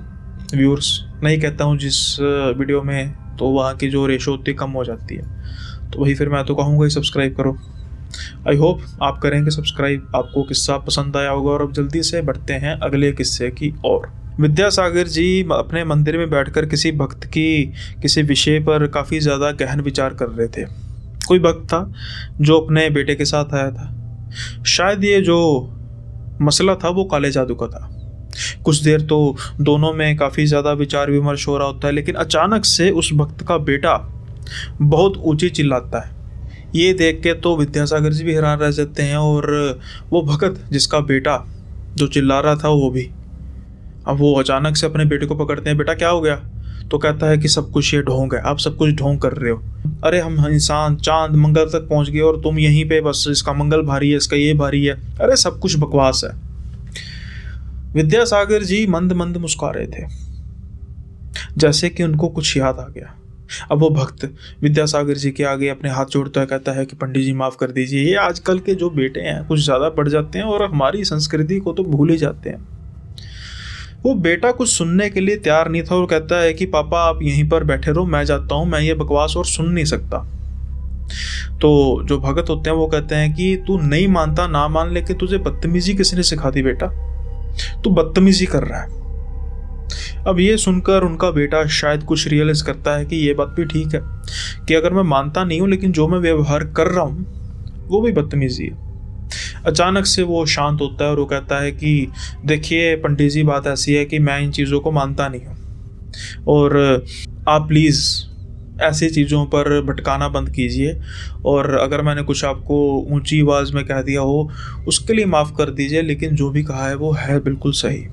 व्यूअर्स, नहीं कहता हूँ जिस वीडियो में तो वहाँ की जो रेशो होती कम हो जाती है, तो वही फिर मैं तो कहूँगा ही सब्सक्राइब करो। आई होप आप करेंगे सब्सक्राइब, आपको किस्सा पसंद आया होगा। और अब जल्दी से बढ़ते हैं अगले किस्से की ओर। विद्यासागर जी अपने मंदिर में बैठकर किसी भक्त की किसी विषय पर काफ़ी ज़्यादा गहन विचार कर रहे थे। कोई भक्त था जो अपने बेटे के साथ आया था। शायद ये जो मसला था वो काले जादू का था। कुछ देर तो दोनों में काफ़ी ज़्यादा विचार विमर्श हो रहा होता है, लेकिन अचानक से उस भक्त का बेटा बहुत ऊंची चिल्लाता है। ये देख के तो विद्यासागर जी भी हैरान रह जाते हैं, और वो भगत जिसका बेटा जो चिल्ला रहा था वो भी। अब वो अचानक से अपने बेटे को पकड़ते हैं, बेटा क्या हो गया? तो कहता है कि सब कुछ ये ढोंग है, आप सब कुछ ढोंग कर रहे हो। अरे हम इंसान चांद मंगल तक पहुंच गए और तुम यहीं पे बस इसका मंगल भारी है, इसका ये भारी है, अरे सब कुछ बकवास है। विद्यासागर जी मंद मंद मुस्कुरा रहे थे, जैसे कि उनको कुछ याद आ गया। अब वो भक्त विद्यासागर जी के आगे अपने हाथ जोड़ता है, कहता है कि पंडित जी माफ़ कर दीजिए, ये आजकल के जो बेटे हैं कुछ ज़्यादा बढ़ जाते हैं और हमारी संस्कृति को तो भूल ही जाते हैं। वो बेटा कुछ सुनने के लिए तैयार नहीं था और कहता है कि पापा आप यहीं पर बैठे रहो, मैं जाता हूँ, मैं ये बकवास और सुन नहीं सकता। तो जो भगत होते हैं वो कहते हैं कि तू नहीं मानता ना मान, लेकिन तुझे बदतमीजी किसने सिखा दी बेटा? तू बदतमीजी कर रहा है। अब ये सुनकर उनका बेटा शायद कुछ रियलाइज करता है कि ये बात भी ठीक है कि अगर मैं मानता नहीं हूँ लेकिन जो मैं व्यवहार कर रहा हूँ वो भी बदतमीजी है। अचानक से वो शांत होता है और वो कहता है कि देखिए पंडित जी, बात ऐसी है कि मैं इन चीज़ों को मानता नहीं हूँ और आप प्लीज़ ऐसी चीज़ों पर भटकाना बंद कीजिए, और अगर मैंने कुछ आपको ऊंची आवाज़ में कह दिया हो उसके लिए माफ़ कर दीजिए, लेकिन जो भी कहा है वो है बिल्कुल सही।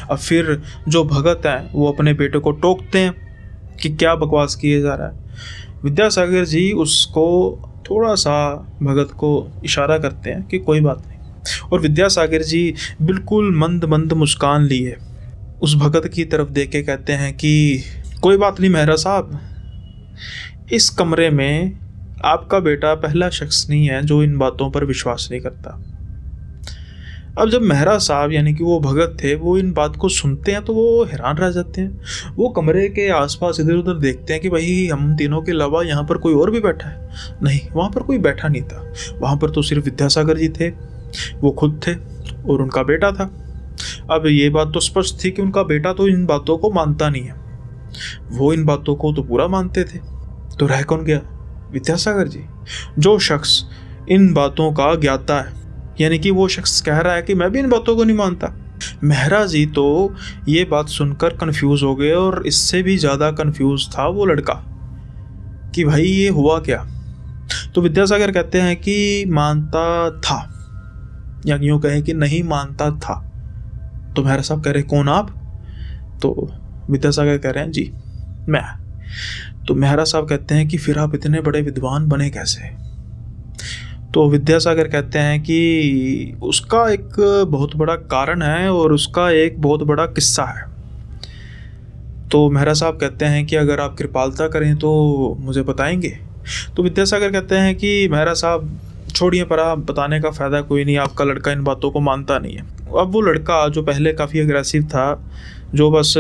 अब फिर जो भगत हैं वो अपने बेटे को टोकते हैं कि क्या बकवास किए जा रहा है। विद्यासागर जी उसको थोड़ा सा भगत को इशारा करते हैं कि कोई बात नहीं, और विद्यासागर जी बिल्कुल मंद मंद मुस्कान लिए उस भगत की तरफ देख के कहते हैं कि कोई बात नहीं मेहरा साहब, इस कमरे में आपका बेटा पहला शख्स नहीं है जो इन बातों पर विश्वास नहीं करता। अब जब मेहरा साहब यानी कि वो भगत थे वो इन बात को सुनते हैं तो वो हैरान रह जाते हैं। वो कमरे के आसपास इधर उधर देखते हैं कि भाई हम तीनों के अलावा यहाँ पर कोई और भी बैठा है। नहीं, वहाँ पर कोई बैठा नहीं था, वहाँ पर तो सिर्फ विद्यासागर जी थे, वो खुद थे और उनका बेटा था। अब ये बात तो स्पष्ट थी कि उनका बेटा तो इन बातों को मानता नहीं है, वो इन बातों को तो पूरा मानते थे। तो रह कौन गया? विद्यासागर जी, जो शख्स इन बातों का ज्ञाता है, यानी कि वो शख्स कह रहा है कि मैं भी इन बातों को नहीं मानता। मेहरा जी तो ये बात सुनकर कंफ्यूज हो गए, और इससे भी ज़्यादा कंफ्यूज था वो लड़का कि भाई ये हुआ क्या। तो विद्यासागर कहते हैं कि मानता था, या यूँ कहें कि नहीं मानता था। तो मेहरा साहब कह रहे कौन आप? तो विद्यासागर कह रहे हैं जी मैं। तो मेहरा साहब कहते हैं कि फिर आप इतने बड़े विद्वान बने कैसे? तो विद्यासागर कहते हैं कि उसका एक बहुत बड़ा कारण है और उसका एक बहुत बड़ा किस्सा है। तो मेहरा साहब कहते हैं कि अगर आप कृपालता करें तो मुझे बताएंगे। तो विद्यासागर कहते हैं कि मेहरा साहब छोड़िए, पर आप बताने का फ़ायदा कोई नहीं, आपका लड़का इन बातों को मानता नहीं है। अब वो लड़का जो पहले काफ़ी अग्रेसिव था, जो बस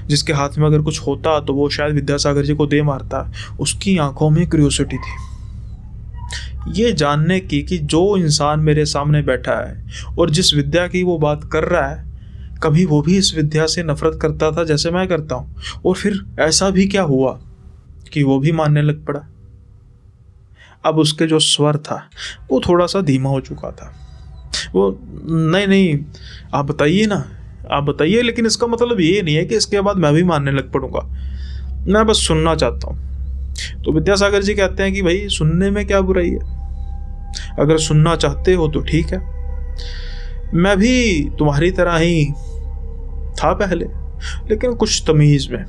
जिसके हाथ में अगर कुछ होता तो वो शायद विद्यासागर जी को दे मारता, उसकी आंखों में क्यूरियोसिटी थी ये जानने की कि जो इंसान मेरे सामने बैठा है और जिस विद्या की वो बात कर रहा है, कभी वो भी इस विद्या से नफरत करता था जैसे मैं करता हूँ, और फिर ऐसा भी क्या हुआ कि वो भी मानने लग पड़ा। अब उसके जो स्वर था वो थोड़ा सा धीमा हो चुका था। वो नहीं आप बताइए ना, आप बताइए, लेकिन इसका मतलब ये नहीं है कि इसके बाद मैं भी मानने लग पड़ूंगा, मैं बस सुनना चाहता हूँ। तो विद्यासागर जी कहते हैं कि भाई सुनने में क्या बुराई है, अगर सुनना चाहते हो तो ठीक है, मैं भी तुम्हारी तरह ही था पहले, लेकिन कुछ तमीज़ में।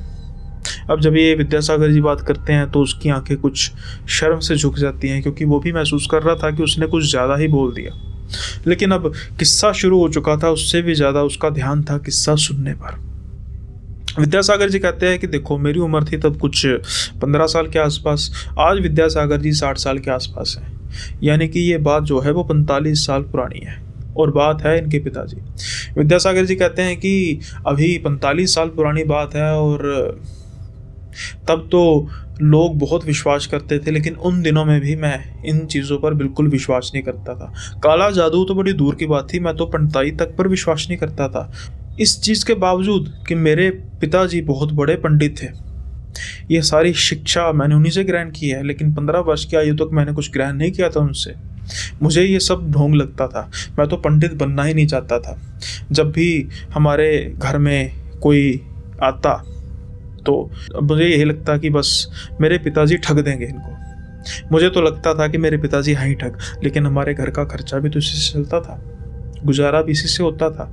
अब जब ये विद्यासागर जी बात करते हैं तो उसकी आंखें कुछ शर्म से झुक जाती हैं, क्योंकि वो भी महसूस कर रहा था कि उसने कुछ ज़्यादा ही बोल दिया। लेकिन अब किस्सा शुरू हो चुका था, उससे भी ज़्यादा उसका ध्यान था किस्सा सुनने पर। विद्यासागर जी कहते हैं कि देखो मेरी उम्र थी तब कुछ 15 साल के आसपास, आज विद्यासागर जी 60 साल के आसपास हैं, यानी कि ये बात जो है वो 45 साल पुरानी है। और बात है इनके पिताजी। विद्यासागर जी कहते हैं कि अभी 45 साल पुरानी बात है और तब तो लोग बहुत विश्वास करते थे, लेकिन उन दिनों में भी मैं इन चीज़ों पर बिल्कुल विश्वास नहीं करता था। काला जादू तो बड़ी दूर की बात थी, मैं तो पंडिताई तक पर विश्वास नहीं करता था। इस चीज़ के बावजूद कि मेरे पिताजी बहुत बड़े पंडित थे, ये सारी शिक्षा मैंने उन्हीं से ग्रहण की है, लेकिन 15 वर्ष की आयु तक मैंने कुछ ग्रहण नहीं किया था उनसे। मुझे ये सब ढोंग लगता था, मैं तो पंडित बनना ही नहीं चाहता था। जब भी हमारे घर में कोई आता तो मुझे यही लगता कि बस मेरे पिताजी ठग देंगे इनको। मुझे तो लगता था कि मेरे पिताजी हैं ही ठग, लेकिन हमारे घर का खर्चा भी तो इसी से चलता था, गुजारा भी इसी से होता था।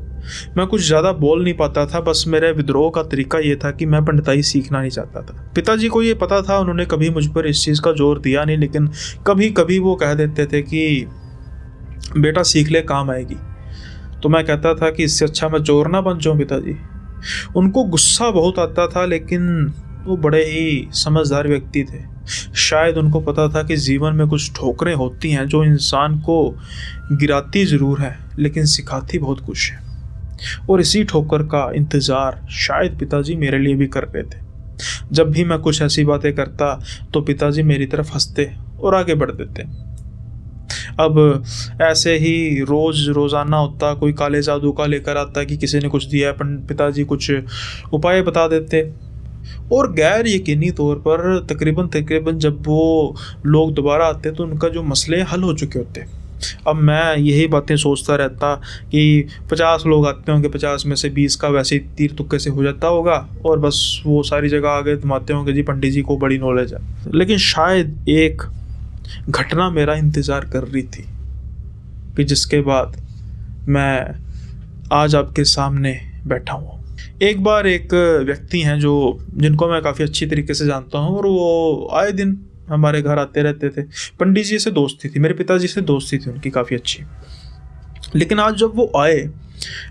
मैं कुछ ज़्यादा बोल नहीं पाता था, बस मेरे विद्रोह का तरीका ये था कि मैं पंडिताई सीखना नहीं चाहता था। पिताजी को ये पता था, उन्होंने कभी मुझ पर इस चीज़ का जोर दिया नहीं, लेकिन कभी कभी वो कह देते थे कि बेटा सीख ले, काम आएगी। तो मैं कहता था कि इससे अच्छा मैं चोर ना बन जाऊँ पिताजी। उनको गुस्सा बहुत आता था, लेकिन वो बड़े ही समझदार व्यक्ति थे। शायद उनको पता था कि जीवन में कुछ ठोकरें होती हैं जो इंसान को गिराती ज़रूर है, लेकिन सिखाती बहुत कुछ है। और इसी ठोकर का इंतज़ार शायद पिताजी मेरे लिए भी कर रहे थे। जब भी मैं कुछ ऐसी बातें करता तो पिताजी मेरी तरफ हंसते और आगे बढ़ देते। अब ऐसे ही रोज़ाना होता, कोई काले जादू का लेकर आता कि किसी ने कुछ दिया है, पिताजी कुछ उपाय बता देते। और गैर यकीनी तौर पर तकरीबन जब वो लोग दोबारा आते तो उनका जो मसले हल हो चुके होते। अब मैं यही बातें सोचता रहता कि 50 लोग आते होंगे, 50 में से 20 का वैसे ही तीर तुक्के से हो जाता होगा, और बस वो सारी जगह आगे घुमाते होंगे जी पंडित जी को बड़ी नॉलेज है। लेकिन शायद एक घटना मेरा इंतज़ार कर रही थी कि जिसके बाद मैं आज आपके सामने बैठा हूँ। एक बार एक व्यक्ति हैं जिनको मैं काफ़ी अच्छी तरीके से जानता हूँ, और वो आए दिन हमारे घर आते रहते थे। पंडित जी से दोस्ती थी, मेरे पिताजी से दोस्ती थी उनकी काफ़ी अच्छी। लेकिन आज जब वो आए,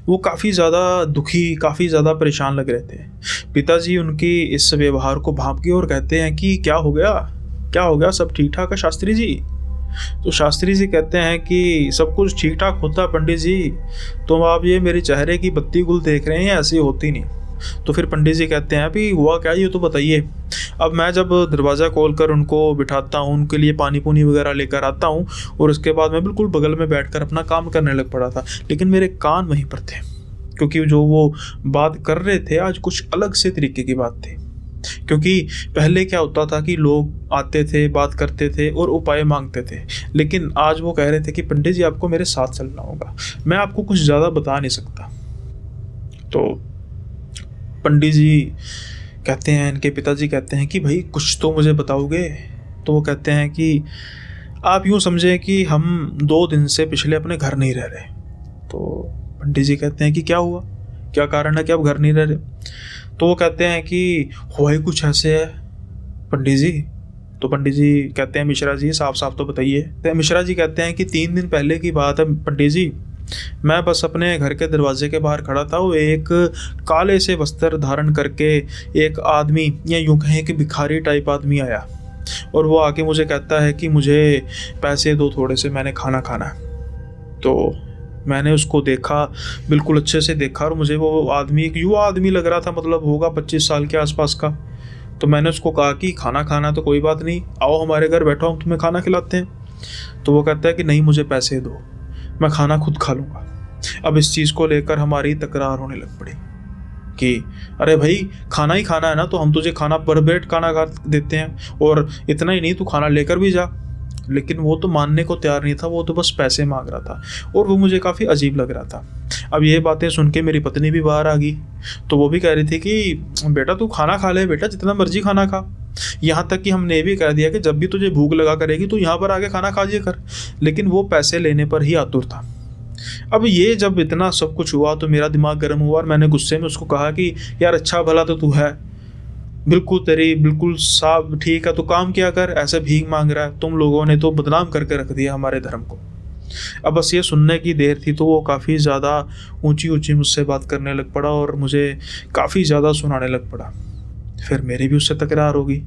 वो काफ़ी ज़्यादा दुखी, काफ़ी ज़्यादा परेशान लग रहे थे। पिताजी उनकी इस व्यवहार को भांप के और कहते हैं कि क्या हो गया, सब ठीक ठाक है शास्त्री जी? तो शास्त्री जी कहते हैं कि सब कुछ ठीक ठाक होता है पंडित जी, तो आप ये मेरे चेहरे की बत्ती गुल देख रहे हैं, ऐसी होती नहीं। तो फिर पंडित जी कहते हैं अभी हुआ क्या, ये तो बताइए। अब मैं जब दरवाज़ा खोल कर उनको बिठाता हूँ, उनके लिए पानी पुनी वगैरह लेकर आता हूँ, और उसके बाद मैं बिल्कुल बगल में बैठकर अपना काम करने लग पड़ा था। लेकिन मेरे कान वहीं पर थे, क्योंकि जो वो बात कर रहे थे आज कुछ अलग से तरीके की बात थी। क्योंकि पहले क्या होता था कि लोग आते थे, बात करते थे और उपाय मांगते थे, लेकिन आज वो कह रहे थे कि पंडित जी आपको मेरे साथ चलना होगा, मैं आपको कुछ ज़्यादा बता नहीं सकता। तो पंडित जी कहते हैं, इनके पिताजी कहते हैं कि भाई कुछ तो मुझे बताओगे। तो वो कहते हैं कि आप यूँ समझें कि हम 2 दिन से पिछले अपने घर नहीं रह रहे। तो पंडित जी कहते हैं कि क्या हुआ, क्या कारण है कि आप घर नहीं रह रहे? तो वो कहते हैं कि हुआ ही कुछ ऐसे है पंडित जी। तो पंडित जी कहते हैं मिश्रा जी साफ साफ तो बताइए। तो मिश्रा जी कहते हैं कि 3 दिन पहले की बात है पंडित जी, मैं बस अपने घर के दरवाजे के बाहर खड़ा था, वो एक काले से वस्त्र धारण करके एक आदमी, या यूँ कहें कि भिखारी टाइप आदमी आया, और वो आके मुझे कहता है कि मुझे पैसे दो थोड़े से, मैंने खाना खाना है। तो मैंने उसको देखा, बिल्कुल अच्छे से देखा, और मुझे वो आदमी एक युवा आदमी लग रहा था, मतलब होगा 25 साल के आसपास का। तो मैंने उसको कहा कि खाना खाना तो कोई बात नहीं, आओ हमारे घर बैठो, हम तुम्हें खाना खिलाते हैं। तो वो कहता है कि नहीं, मुझे पैसे दो, मैं खाना खुद खा लूँगा। अब इस चीज़ को लेकर हमारी तकरार होने लग पड़ी कि अरे भाई खाना ही खाना है ना, तो हम तुझे खाना पर पेट खाना खा देते हैं, और इतना ही नहीं तू खाना लेकर भी जा। लेकिन वो तो मानने को तैयार नहीं था, वो तो बस पैसे मांग रहा था, और वो मुझे काफ़ी अजीब लग रहा था। अब ये बातें सुन के मेरी पत्नी भी बाहर आ गई, तो वो भी कह रही थी कि बेटा तू खाना खा ले, बेटा जितना मर्जी खाना खा। यहाँ तक कि हमने ये भी कह दिया कि जब भी तुझे भूख लगा करेगी तो यहाँ पर आके खाना खा लिया कर। लेकिन वो पैसे लेने पर ही आतुर था। अब ये जब इतना सब कुछ हुआ तो मेरा दिमाग गर्म हुआ, और मैंने गुस्से में उसको कहा कि यार अच्छा भला तो तू है, बिल्कुल साफ ठीक है, तो काम किया कर, ऐसे भीख मांग रहा है, तुम लोगों ने तो बदनाम करके रख दिया हमारे धर्म को। अब बस ये सुनने की देर थी, तो वो काफ़ी ज़्यादा ऊंची मुझसे बात करने लग पड़ा, और मुझे काफ़ी ज़्यादा सुनाने लग पड़ा। फिर मेरी भी उससे तकरार होगी।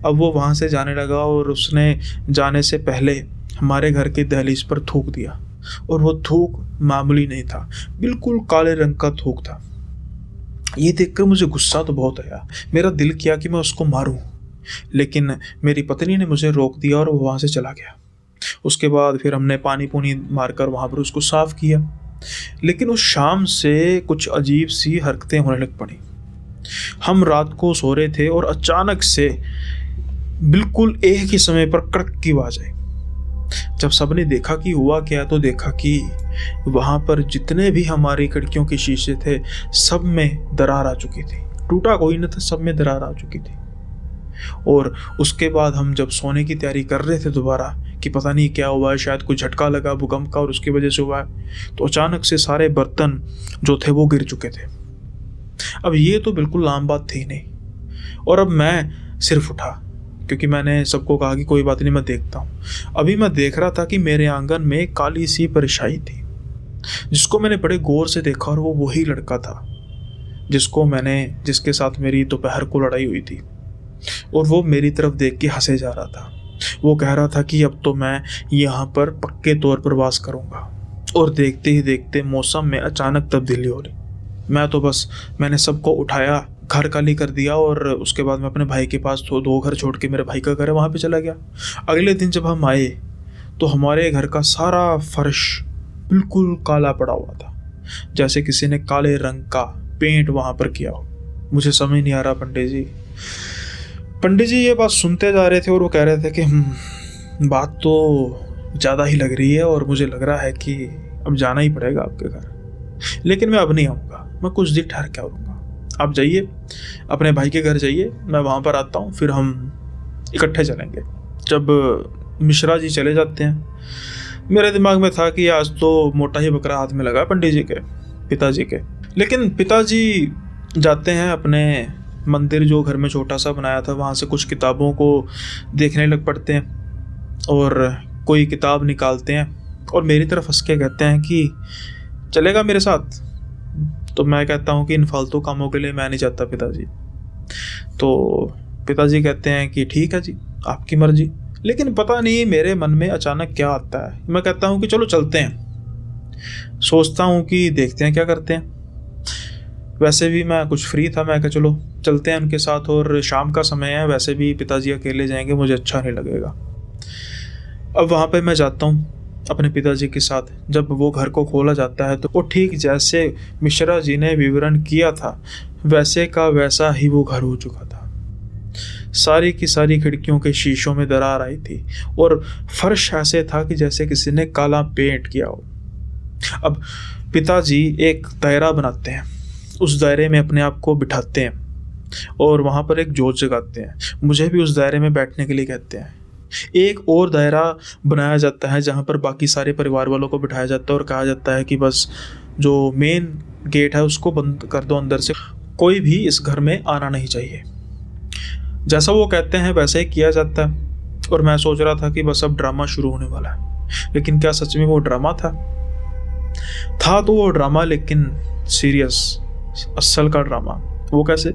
अब वो वहाँ से जाने लगा, और उसने जाने से पहले हमारे घर की दहलीज पर थूक दिया। और वो थूक मामूली नहीं था, बिल्कुल काले रंग का थूक था। ये देखकर मुझे गुस्सा तो बहुत आया। मेरा दिल किया कि मैं उसको मारूं, लेकिन मेरी पत्नी ने मुझे रोक दिया और वो वहाँ से चला गया। उसके बाद फिर हमने पानी पूनी मारकर वहाँ पर उसको साफ किया, लेकिन उस शाम से कुछ अजीब सी हरकतें होने लग पड़ी। हम रात को सो रहे थे और अचानक से बिल्कुल एक ही समय पर कड़क की आवाज आई। जब सबने देखा कि हुआ क्या, तो देखा कि वहां पर जितने भी हमारी खिड़कियों के शीशे थे सब में दरार आ चुकी थी। टूटा कोई न था, सब में दरार आ चुकी थी। और उसके बाद हम जब सोने की तैयारी कर रहे थे दोबारा कि पता नहीं क्या हुआ है, शायद कोई झटका लगा भूकंप का और उसकी वजह से हुआ है, तो अचानक से सारे बर्तन जो थे वो गिर चुके थे। अब ये तो बिल्कुल आम बात थी नहीं, और अब मैं सिर्फ उठा क्योंकि मैंने सबको कहा कि कोई बात नहीं, मैं देखता हूँ। अभी मैं देख रहा था कि मेरे आंगन में एक काली सी परछाई थी, जिसको मैंने बड़े गौर से देखा, और वो वही लड़का था जिसके साथ मेरी दोपहर को लड़ाई हुई थी। और वो मेरी तरफ देख के हंसे जा रहा था। वो कह रहा था कि अब तो मैं यहाँ पर पक्के तौर पर वास करूँगा। और देखते ही देखते मौसम में अचानक तब्दीली हो रही। मैंने सबको उठाया, घर खाली कर दिया, और उसके बाद मैं अपने भाई के पास दो घर छोड़ के, मेरे भाई का घर है वहाँ पे चला गया। अगले दिन जब हम आए तो हमारे घर का सारा फर्श बिल्कुल काला पड़ा हुआ था, जैसे किसी ने काले रंग का पेंट वहाँ पर किया हो। मुझे समझ नहीं आ रहा पंडित जी ये बात सुनते जा रहे थे और वो कह रहे थे कि बात तो ज़्यादा ही लग रही है और मुझे लग रहा है कि अब जाना ही पड़ेगा आपके घर, लेकिन मैं अब नहीं आऊँगा, मैं कुछ दिन ठहर के आऊँगा। आप जाइए, अपने भाई के घर जाइए, मैं वहाँ पर आता हूँ, फिर हम इकट्ठे चलेंगे। जब मिश्रा जी चले जाते हैं, मेरे दिमाग में था कि आज तो मोटा ही बकरा हाथ में लगा पंडित जी के, पिताजी के। लेकिन पिताजी जाते हैं अपने मंदिर जो घर में छोटा सा बनाया था, वहाँ से कुछ किताबों को देखने लग पड़ते हैं और कोई किताब निकालते हैं और मेरी तरफ हंस के कहते हैं कि चलेगा मेरे साथ। तो मैं कहता हूँ कि इन फालतू कामों के लिए मैं नहीं चाहता पिताजी। तो पिताजी कहते हैं कि ठीक है जी, आपकी मर्जी। लेकिन पता नहीं मेरे मन में अचानक क्या आता है, मैं कहता हूँ कि चलो चलते हैं। सोचता हूँ कि देखते हैं क्या करते हैं। वैसे भी मैं कुछ फ्री था, मैं कहा चलो चलते हैं उनके साथ, और शाम का समय है, वैसे भी पिताजी अकेले जाएंगे, मुझे अच्छा नहीं लगेगा। अब वहाँ पे मैं जाता हूँ अपने पिताजी के साथ। जब वो घर को खोला जाता है तो वो ठीक जैसे मिश्रा जी ने विवरण किया था वैसे का वैसा ही वो घर हो चुका था। सारी की सारी खिड़कियों के शीशों में दरार आई थी और फर्श ऐसे था कि जैसे किसी ने काला पेंट किया हो। अब पिताजी एक दायरा बनाते हैं, उस दायरे में अपने आप को बिठाते हैं और वहाँ पर एक जोत जगाते हैं। मुझे भी उस दायरे में बैठने के लिए कहते हैं। एक और दायरा बनाया जाता है जहाँ पर बाकी सारे परिवार वालों को बिठाया जाता है और कहा जाता है कि बस जो मेन गेट है उसको बंद कर दो, अंदर से कोई भी इस घर में आना नहीं चाहिए। जैसा वो कहते हैं वैसा ही किया जाता है। और मैं सोच रहा था कि बस अब ड्रामा शुरू होने वाला है, लेकिन क्या सच में वो ड्रामा था? तो वो ड्रामा, लेकिन सीरियस, असल का ड्रामा। वो कैसे?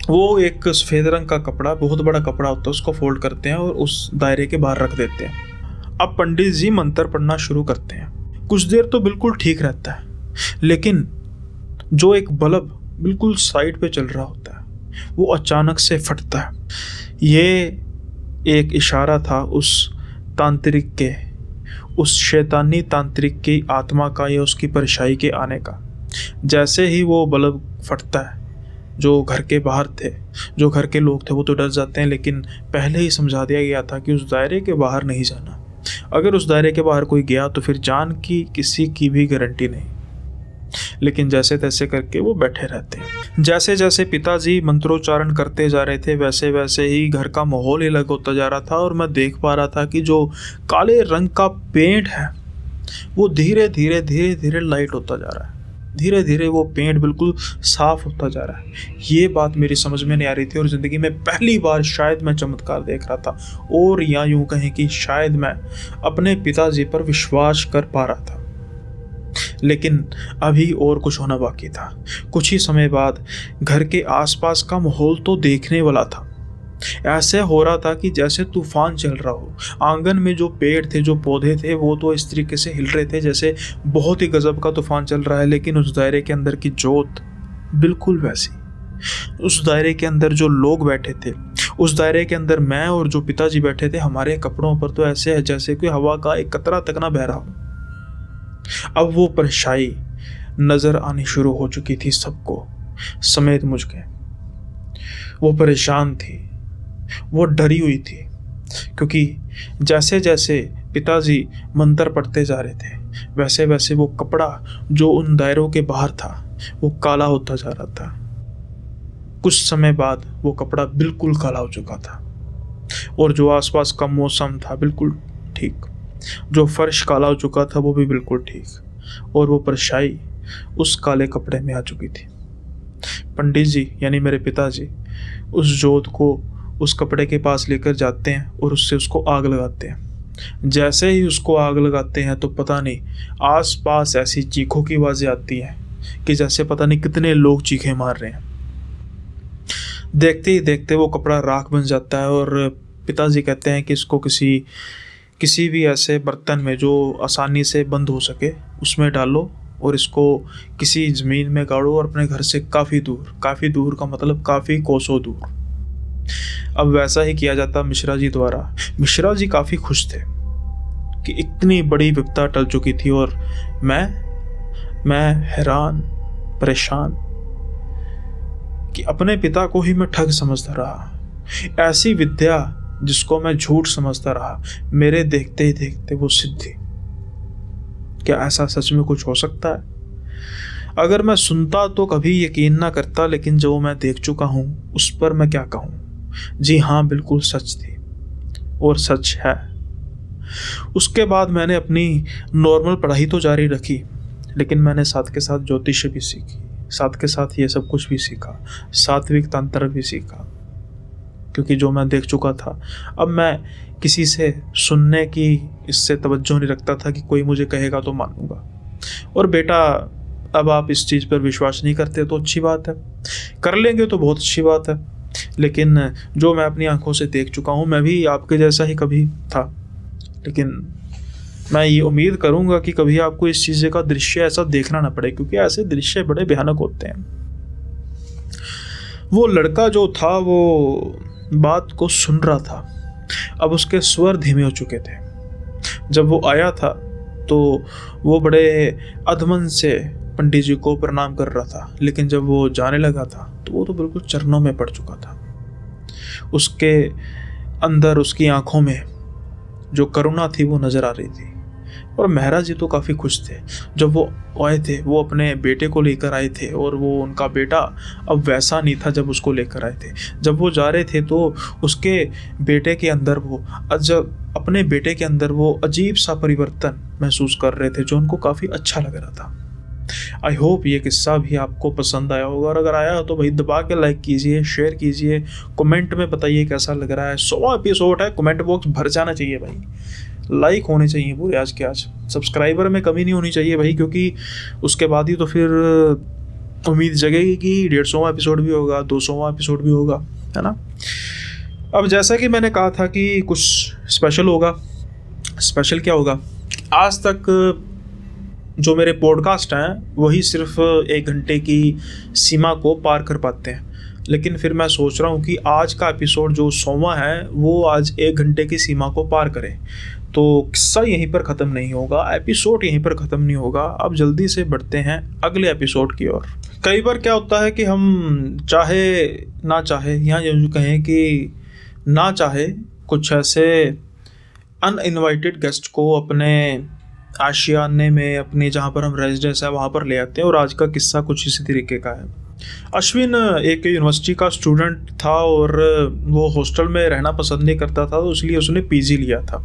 वो एक सफ़ेद रंग का कपड़ा, बहुत बड़ा कपड़ा होता है, उसको फोल्ड करते हैं और उस दायरे के बाहर रख देते हैं। अब पंडित जी मंत्र पढ़ना शुरू करते हैं। कुछ देर तो बिल्कुल ठीक रहता है, लेकिन जो एक बल्ब बिल्कुल साइड पे चल रहा होता है वो अचानक से फटता है। ये एक इशारा था उस तांत्रिक के, उस शैतानी तांत्रिक की आत्मा का या उसकी परछाई के आने का। जैसे ही वो बल्ब फटता है, जो घर के बाहर थे, जो घर के लोग थे, वो तो डर जाते हैं, लेकिन पहले ही समझा दिया गया था कि उस दायरे के बाहर नहीं जाना। अगर उस दायरे के बाहर कोई गया तो फिर जान की किसी की भी गारंटी नहीं। लेकिन जैसे तैसे करके वो बैठे रहते हैं। जैसे जैसे पिताजी मंत्रोच्चारण करते जा रहे थे वैसे वैसे ही घर का माहौल अलग होता जा रहा था और मैं देख पा रहा था कि जो काले रंग का पेंट है वो धीरे धीरे धीरे धीरे लाइट होता जा रहा है। धीरे धीरे वो पेंट बिल्कुल साफ होता जा रहा है। ये बात मेरी समझ में नहीं आ रही थी और ज़िंदगी में पहली बार शायद मैं चमत्कार देख रहा था, और या यूं कहें कि शायद मैं अपने पिताजी पर विश्वास कर पा रहा था। लेकिन अभी और कुछ होना बाकी था। कुछ ही समय बाद घर के आसपास का माहौल तो देखने वाला था, ऐसे हो रहा था कि जैसे तूफान चल रहा हो। आंगन में जो पेड़ थे, जो पौधे थे, वो तो इस तरीके से हिल रहे थे जैसे बहुत ही गजब का तूफान चल रहा है, लेकिन उस दायरे के अंदर की जोत बिल्कुल वैसी। उस दायरे के अंदर जो लोग बैठे थे, उस दायरे के अंदर मैं और जो पिताजी बैठे थे, हमारे कपड़ों पर तो ऐसे है जैसे कोई हवा का एक कतरा तक ना बह रहा हो। अब वो परछाई नजर आनी शुरू हो चुकी थी सबको, समेत मुझके। वो परेशान थी, वो डरी हुई थी, क्योंकि जैसे जैसे पिताजी मंत्र पढ़ते जा रहे थे, वैसे वैसे वो कपड़ा जो उन दायरों के बाहर था वो काला होता जा रहा था। कुछ समय बाद वो कपड़ा बिल्कुल काला हो चुका था, और जो आसपास का मौसम था बिल्कुल ठीक, जो फर्श काला हो चुका था वो भी बिल्कुल ठीक, और वो परछाई उस काले कपड़े में आ चुकी थी। पंडित जी यानी मेरे पिताजी उस जोत को उस कपड़े के पास लेकर जाते हैं और उससे उसको आग लगाते हैं। जैसे ही उसको आग लगाते हैं तो पता नहीं आस पास ऐसी चीखों की आवाज़ें आती हैं कि जैसे पता नहीं कितने लोग चीखें मार रहे हैं। देखते ही देखते वो कपड़ा राख बन जाता है, और पिताजी कहते हैं कि इसको किसी भी ऐसे बर्तन में जो आसानी से बंद हो सके उसमें डालो, और इसको किसी ज़मीन में गाड़ो, और अपने घर से काफ़ी दूर का मतलब काफ़ी कोसों दूर। अब वैसा ही किया जाता मिश्रा जी द्वारा। मिश्रा जी काफ़ी खुश थे कि इतनी बड़ी विपदा टल चुकी थी, और मैं हैरान परेशान कि अपने पिता को ही मैं ठग समझता रहा। ऐसी विद्या जिसको मैं झूठ समझता रहा, मेरे देखते ही देखते वो सिद्धि। क्या ऐसा सच में कुछ हो सकता है? अगर मैं सुनता तो कभी यकीन ना करता, लेकिन जो मैं देख चुका हूं उस पर मैं क्या कहूं। जी हाँ, बिल्कुल सच थी, और सच है। उसके बाद मैंने अपनी नॉर्मल पढ़ाई तो जारी रखी, लेकिन मैंने साथ के साथ ज्योतिष भी सीखी, साथ के साथ ये सब कुछ भी सीखा, सात्विक तंत्र भी सीखा, क्योंकि जो मैं देख चुका था। अब मैं किसी से सुनने की इससे तवज्जो नहीं रखता था कि कोई मुझे कहेगा तो मानूंगा। और बेटा, अब आप इस चीज़ पर विश्वास नहीं करते तो अच्छी बात है, कर लेंगे तो बहुत अच्छी बात है, लेकिन जो मैं अपनी आंखों से देख चुका हूँ, मैं भी आपके जैसा ही कभी था, लेकिन मैं ये उम्मीद करूँगा कि कभी आपको इस चीज़ का दृश्य ऐसा देखना ना पड़े, क्योंकि ऐसे दृश्य बड़े भयानक होते हैं। वो लड़का जो था वो बात को सुन रहा था, अब उसके स्वर धीमे हो चुके थे। जब वो आया था तो वो बड़े अधमन से पंडित जी को प्रणाम कर रहा था, लेकिन जब वो जाने लगा था तो वो तो बिल्कुल चरणों में पड़ चुका था। उसके अंदर, उसकी आंखों में जो करुणा थी वो नजर आ रही थी। और महाराज जी तो काफ़ी खुश थे। जब वो आए थे, वो अपने बेटे को लेकर आए थे, और वो उनका बेटा अब वैसा नहीं था जब उसको लेकर आए थे। जब वो जा रहे थे तो उसके बेटे के अंदर अपने बेटे के अंदर वो अजीब सा परिवर्तन महसूस कर रहे थे, जो उनको काफ़ी अच्छा लग रहा था। आई होप ये किस्सा भी आपको पसंद आया होगा, और अगर आया हो तो भाई दबा के लाइक कीजिए, शेयर कीजिए, कमेंट में बताइए कैसा लग रहा है। 100वां एपिसोड है, कमेंट बॉक्स भर जाना चाहिए भाई, लाइक होने चाहिए पूरे आज के आज, सब्सक्राइबर में कमी नहीं होनी चाहिए भाई, क्योंकि उसके बाद ही तो फिर उम्मीद जगेगी कि 150वां एपिसोड भी होगा, 200वां एपिसोड भी होगा, है ना। अब जैसा कि मैंने कहा था कि कुछ स्पेशल होगा। स्पेशल क्या होगा? आज तक जो मेरे पॉडकास्ट हैं वही सिर्फ 1 घंटे की सीमा को पार कर पाते हैं, लेकिन फिर मैं सोच रहा हूँ कि आज का एपिसोड जो 100वां है वो आज 1 घंटे की सीमा को पार करे। तो किस्सा यहीं पर ख़त्म नहीं होगा, एपिसोड यहीं पर ख़त्म नहीं होगा। अब जल्दी से बढ़ते हैं अगले एपिसोड की ओर। कई बार क्या होता है कि हम चाहे ना चाहे, यहाँ यूँ कहें कि ना चाहे, कुछ ऐसे अनइनवाइटेड गेस्ट को अपने आशियाने में, अपने जहाँ पर हम रेजिडेंस है वहाँ पर ले आते हैं। और आज का किस्सा कुछ इसी तरीके का है। अश्विन एक यूनिवर्सिटी का स्टूडेंट था, और वो हॉस्टल में रहना पसंद नहीं करता था, तो इसलिए उसने पीजी लिया था।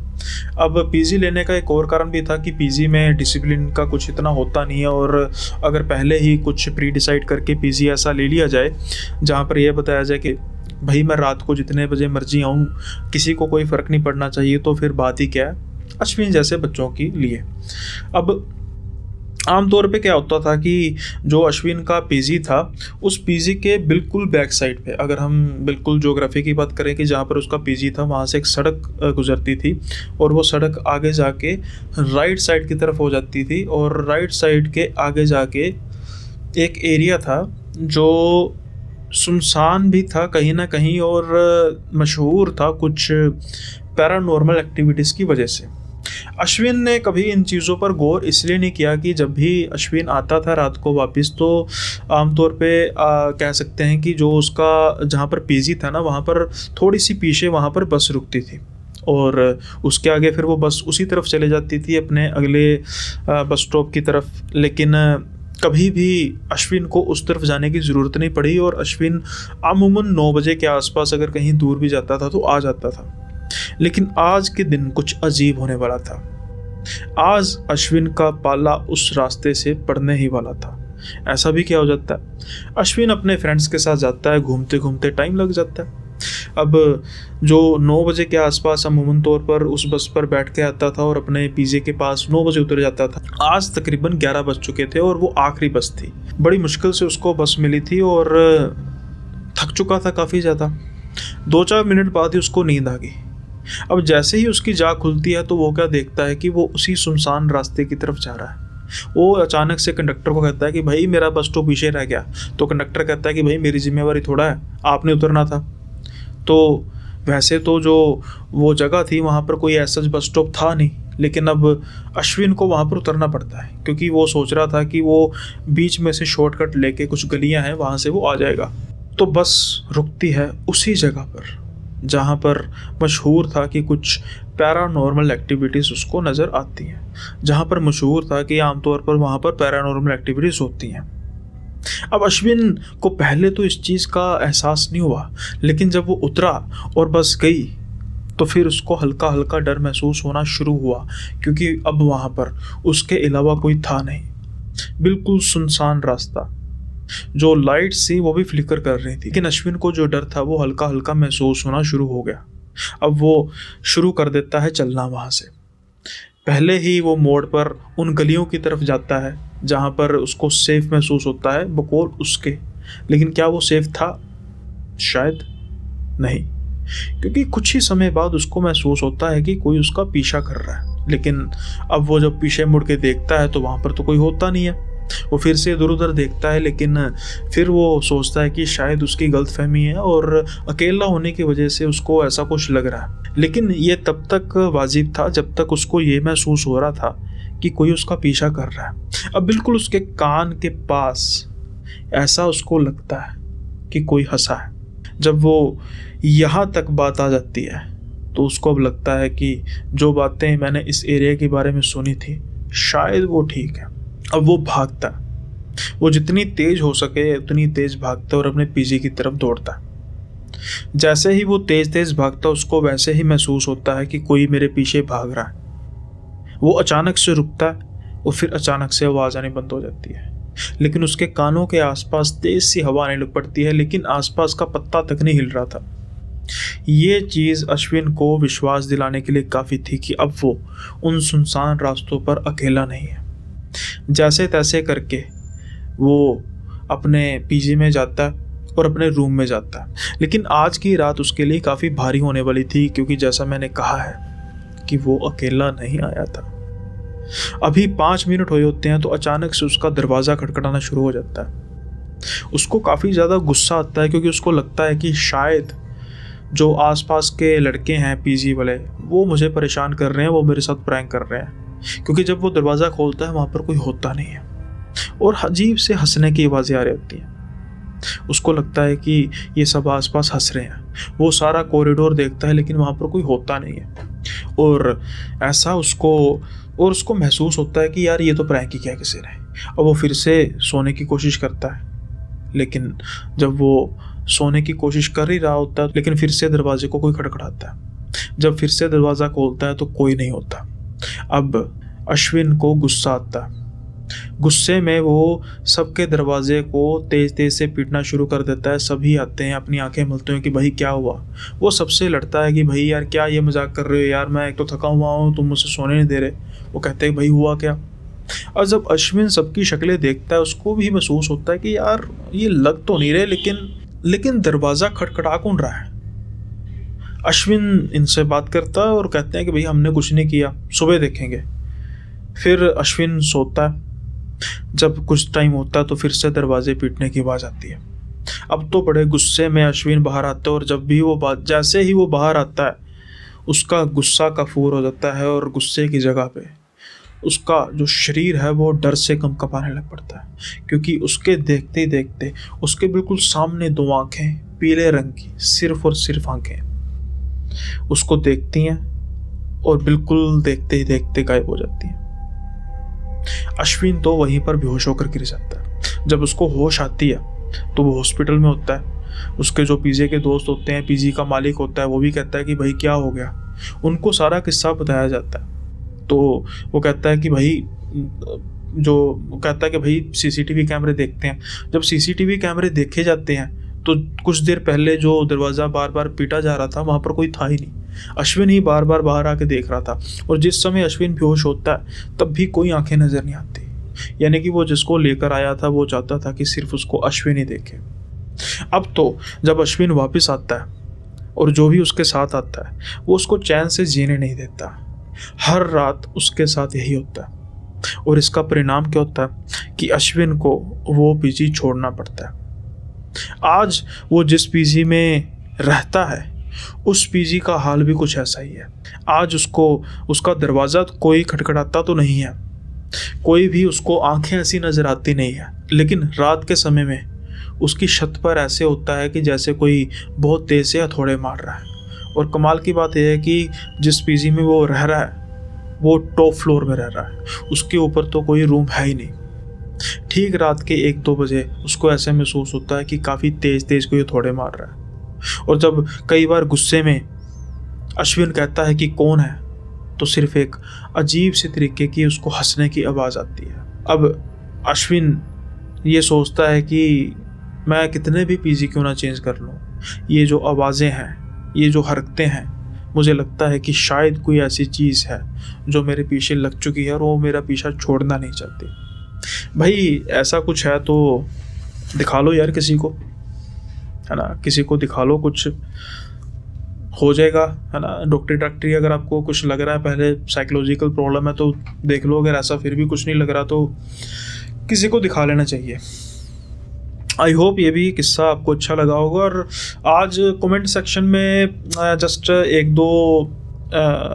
अब पीजी लेने का एक और कारण भी था कि पीजी में डिसिप्लिन का कुछ इतना होता नहीं है, और अगर पहले ही कुछ प्री डिसाइड करके पीजी ऐसा ले लिया जाए जहाँ पर यह बताया जाए कि भाई मैं रात को जितने बजे मर्जी आऊँ, किसी को कोई फ़र्क नहीं पड़ना चाहिए, तो फिर बात ही क्या है अश्विन जैसे बच्चों के लिए। अब आम तौर पे क्या होता था कि जो अश्विन का पीजी था, उस पीजी के बिल्कुल बैक साइड पे, अगर हम बिल्कुल ज्योग्राफी की बात करें कि जहाँ पर उसका पीजी था वहाँ से एक सड़क गुजरती थी, और वो सड़क आगे जाके राइट साइड की तरफ हो जाती थी, और राइट साइड के आगे जाके एक एरिया था जो सुनसान भी था कहीं ना कहीं, और मशहूर था कुछ पैरानॉर्मल एक्टिविटीज़ की वजह से। अश्विन ने कभी इन चीज़ों पर गौर इसलिए नहीं किया कि जब भी अश्विन आता था रात को वापस, तो आमतौर पे कह सकते हैं कि जो उसका जहाँ पर पीजी था ना, वहाँ पर थोड़ी सी पीछे वहाँ पर बस रुकती थी, और उसके आगे फिर वो बस उसी तरफ चले जाती थी अपने अगले बस स्टॉप की तरफ। लेकिन कभी भी अश्विन को उस तरफ जाने की ज़रूरत नहीं पड़ी, और अश्विन अमूमन 9 बजे के आसपास अगर कहीं दूर भी जाता था तो आ जाता था। लेकिन आज के दिन कुछ अजीब होने वाला था। आज अश्विन का पाला उस रास्ते से पड़ने ही वाला था। ऐसा भी क्या हो जाता है, अश्विन अपने फ्रेंड्स के साथ जाता है, घूमते घूमते टाइम लग जाता है। अब जो 9 बजे के आसपास अमूमन तौर पर उस बस पर बैठ के आता था और अपने पीजे के पास 9 बजे उतर जाता था, आज तकरीबन 11 बज चुके थे और वो आखिरी बस थी। बड़ी मुश्किल से उसको बस मिली थी और थक चुका था काफ़ी ज़्यादा। 2-4 मिनट बाद ही उसको नींद आ गई। अब जैसे ही उसकी जाग खुलती है तो वो क्या देखता है कि वो उसी सुनसान रास्ते की तरफ जा रहा है। वो अचानक से कंडक्टर को कहता है कि भाई मेरा बस स्टॉप पीछे रह गया। तो कंडक्टर कहता है कि भाई मेरी जिम्मेवारी थोड़ा है, आपने उतरना था। तो वैसे तो जो वो जगह थी वहाँ पर कोई ऐसा बस स्टॉप था नहीं, लेकिन अब अश्विन को वहाँ पर उतरना पड़ता है क्योंकि वो सोच रहा था कि वो बीच में से शॉर्टकट लेके कुछ गलियाँ हैं वहाँ से वो आ जाएगा। तो बस रुकती है उसी जगह पर जहाँ पर मशहूर था कि कुछ पैरानॉर्मल एक्टिविटीज़ उसको नज़र आती हैं, जहाँ पर मशहूर था कि आमतौर पर वहाँ पर पैरानॉर्मल एक्टिविटीज़ होती हैं। अब अश्विन को पहले तो इस चीज़ का एहसास नहीं हुआ, लेकिन जब वो उतरा और बस गई तो फिर उसको हल्का हल्का डर महसूस होना शुरू हुआ, क्योंकि अब वहाँ पर उसके अलावा कोई था नहीं। बिल्कुल सुनसान रास्ता, जो लाइट्स थी वो भी फ्लिकर कर रही थी, लेकिन अश्विन को जो डर था वो हल्का हल्का महसूस होना शुरू हो गया। अब वो शुरू कर देता है चलना वहाँ से। पहले ही वो मोड़ पर उन गलियों की तरफ जाता है जहाँ पर उसको सेफ महसूस होता है बकौल उसके। लेकिन क्या वो सेफ था? शायद नहीं, क्योंकि कुछ ही समय बाद उसको महसूस होता है कि कोई उसका पीछा कर रहा है। लेकिन अब वो जब पीछे मुड़ के देखता है तो वहाँ पर तो कोई होता नहीं है। वो फिर से इधर उधर देखता है, लेकिन फिर वो सोचता है कि शायद उसकी गलतफहमी है और अकेला होने की वजह से उसको ऐसा कुछ लग रहा है। लेकिन ये तब तक वाजिब था जब तक उसको ये महसूस हो रहा था कि कोई उसका पीछा कर रहा है। अब बिल्कुल उसके कान के पास ऐसा उसको लगता है कि कोई हंसा है। जब वो यहाँ तक बात आ जाती है तो उसको अब लगता है कि जो बातें मैंने इस एरिया के बारे में सुनी थी शायद वो ठीक है। अब वो भागता, वो जितनी तेज हो सके उतनी तेज भागता और अपने पीजी की तरफ दौड़ता। जैसे ही वो तेज तेज भागता उसको वैसे ही महसूस होता है कि कोई मेरे पीछे भाग रहा है। वो अचानक से रुकता है और फिर अचानक से आवाज़ आनी बंद हो जाती है, लेकिन उसके कानों के आसपास तेज सी हवा आने लग पड़ती है, लेकिन आसपास का पत्ता तक नहीं हिल रहा था। ये चीज़ अश्विन को विश्वास दिलाने के लिए काफ़ी थी कि अब वो उन सुनसान रास्तों पर अकेला नहीं है। जैसे तैसे करके वो अपने पीजी में जाता है और अपने रूम में जाता है। लेकिन आज की रात उसके लिए काफ़ी भारी होने वाली थी, क्योंकि जैसा मैंने कहा है कि वो अकेला नहीं आया था। अभी 5 मिनट हुए होते हैं तो अचानक से उसका दरवाज़ा खटखटाना शुरू हो जाता है। उसको काफ़ी ज़्यादा गुस्सा आता है, क्योंकि उसको लगता है कि शायद जो आसपास के लड़के हैं पीजी वाले वो मुझे परेशान कर रहे हैं, वो मेरे साथ प्रैंक कर रहे हैं। क्योंकि जब वो दरवाज़ा खोलता है वहाँ पर कोई होता नहीं है और अजीब से हंसने की आवाज़ें आ रही होती हैं। उसको लगता है कि ये सब आसपास हंस रहे हैं। वो सारा कॉरिडोर देखता है लेकिन वहाँ पर कोई होता नहीं है, और ऐसा उसको महसूस होता है कि यार ये तो प्रैंक ही किया किसी ने। और वो फिर से सोने की कोशिश करता है, लेकिन जब वो सोने की कोशिश कर ही रहा होता है लेकिन फिर से दरवाजे को कोई खटखटाता है। जब फिर से दरवाज़ा खोलता है तो कोई नहीं होता। अब अश्विन को गुस्सा आता है। गुस्से में वो सबके दरवाजे को तेज तेज से पीटना शुरू कर देता है। सभी आते हैं, अपनी आंखें मलते हैं कि भाई क्या हुआ। वो सबसे लड़ता है कि भाई यार क्या ये मजाक कर रहे हो यार, मैं एक तो थका हुआ हूँ, तुम मुझसे सोने नहीं दे रहे। वो कहते हैं भाई हुआ क्या। और जब अश्विन सबकी शक्लें देखता है उसको भी महसूस होता है कि यार ये लग तो नहीं रहे, लेकिन दरवाज़ा खटखटा कौन रहा है। अश्विन इनसे बात करता है और कहते हैं कि भाई हमने कुछ नहीं किया, सुबह देखेंगे। फिर अश्विन सोता है। जब कुछ टाइम होता है तो फिर से दरवाजे पीटने की आवाज़ आती है। अब तो बड़े गुस्से में अश्विन बाहर आता है और जैसे ही वो बाहर आता है उसका गुस्सा कफूर हो जाता है और गुस्से की जगह पे उसका जो शरीर है वो डर से कंपने लग पड़ता है, क्योंकि उसके देखते ही देखते उसके बिल्कुल सामने दो आंखें, पीले रंग की सिर्फ और सिर्फ आंखें उसको देखती हैं और बिल्कुल देखते ही देखते गायब हो जाती हैं। अश्विन तो वहीं पर बेहोश होकर गिर जाता है। जब उसको होश आती है तो वो हॉस्पिटल में होता है। उसके जो पीजे के दोस्त होते हैं, पीजी का मालिक होता है, वो भी कहता है कि भाई क्या हो गया। उनको सारा किस्सा बताया जाता है। तो वो कहता है कि भाई सीसीटीवी कैमरे देखते हैं। जब सीसीटीवी कैमरे देखे जाते हैं तो कुछ देर पहले जो दरवाज़ा बार बार पीटा जा रहा था वहाँ पर कोई था ही नहीं। अश्विन ही बार बार बाहर आके देख रहा था और जिस समय अश्विन बेहोश होता है तब भी कोई आंखें नज़र नहीं आती। यानी कि वो जिसको लेकर आया था वो चाहता था कि सिर्फ उसको अश्विन ही देखे। अब तो जब अश्विन वापस आता है और जो भी उसके साथ आता है वो उसको चैन से जीने नहीं देता। हर रात उसके साथ यही होता है और इसका परिणाम क्या होता है कि अश्विन को वो पीजी छोड़ना पड़ता है। आज वो जिस पीजी में रहता है उस पीजी का हाल भी कुछ ऐसा ही है। आज उसका दरवाज़ा कोई खटखटाता तो नहीं है, कोई भी उसको आंखें ऐसी नज़र आती नहीं है, लेकिन रात के समय में उसकी छत पर ऐसे होता है कि जैसे कोई बहुत तेज़ से हथौड़े मार रहा है। और कमाल की बात यह है कि जिस पीजी में वो रह रहा है वो टॉप फ्लोर में रह रहा है, उसके ऊपर तो कोई रूम है ही नहीं। ठीक रात के 1-2 बजे उसको ऐसे महसूस होता है कि काफ़ी तेज़ कोई हथौड़े मार रहा है। और जब कई बार गुस्से में अश्विन कहता है कि कौन है, तो सिर्फ एक अजीब से तरीके की उसको हंसने की आवाज़ आती है। अब अश्विन ये सोचता है कि मैं कितने भी पीजी क्यों ना चेंज कर लूँ, ये जो आवाज़ें हैं, ये जो हरकतें हैं, मुझे लगता है कि शायद कोई ऐसी चीज़ है जो मेरे पीछे लग चुकी है और वो मेरा पीछा छोड़ना नहीं चाहती। भाई ऐसा कुछ है तो दिखा लो यार किसी को, है ना, किसी को दिखा लो, कुछ हो जाएगा, है ना। डॉक्टरी अगर आपको कुछ लग रहा है, पहले साइकोलॉजिकल प्रॉब्लम है तो देख लो, अगर ऐसा फिर भी कुछ नहीं लग रहा तो किसी को दिखा लेना चाहिए। आई होप ये भी किस्सा आपको अच्छा लगा होगा। और आज कमेंट सेक्शन में जस्ट 1-2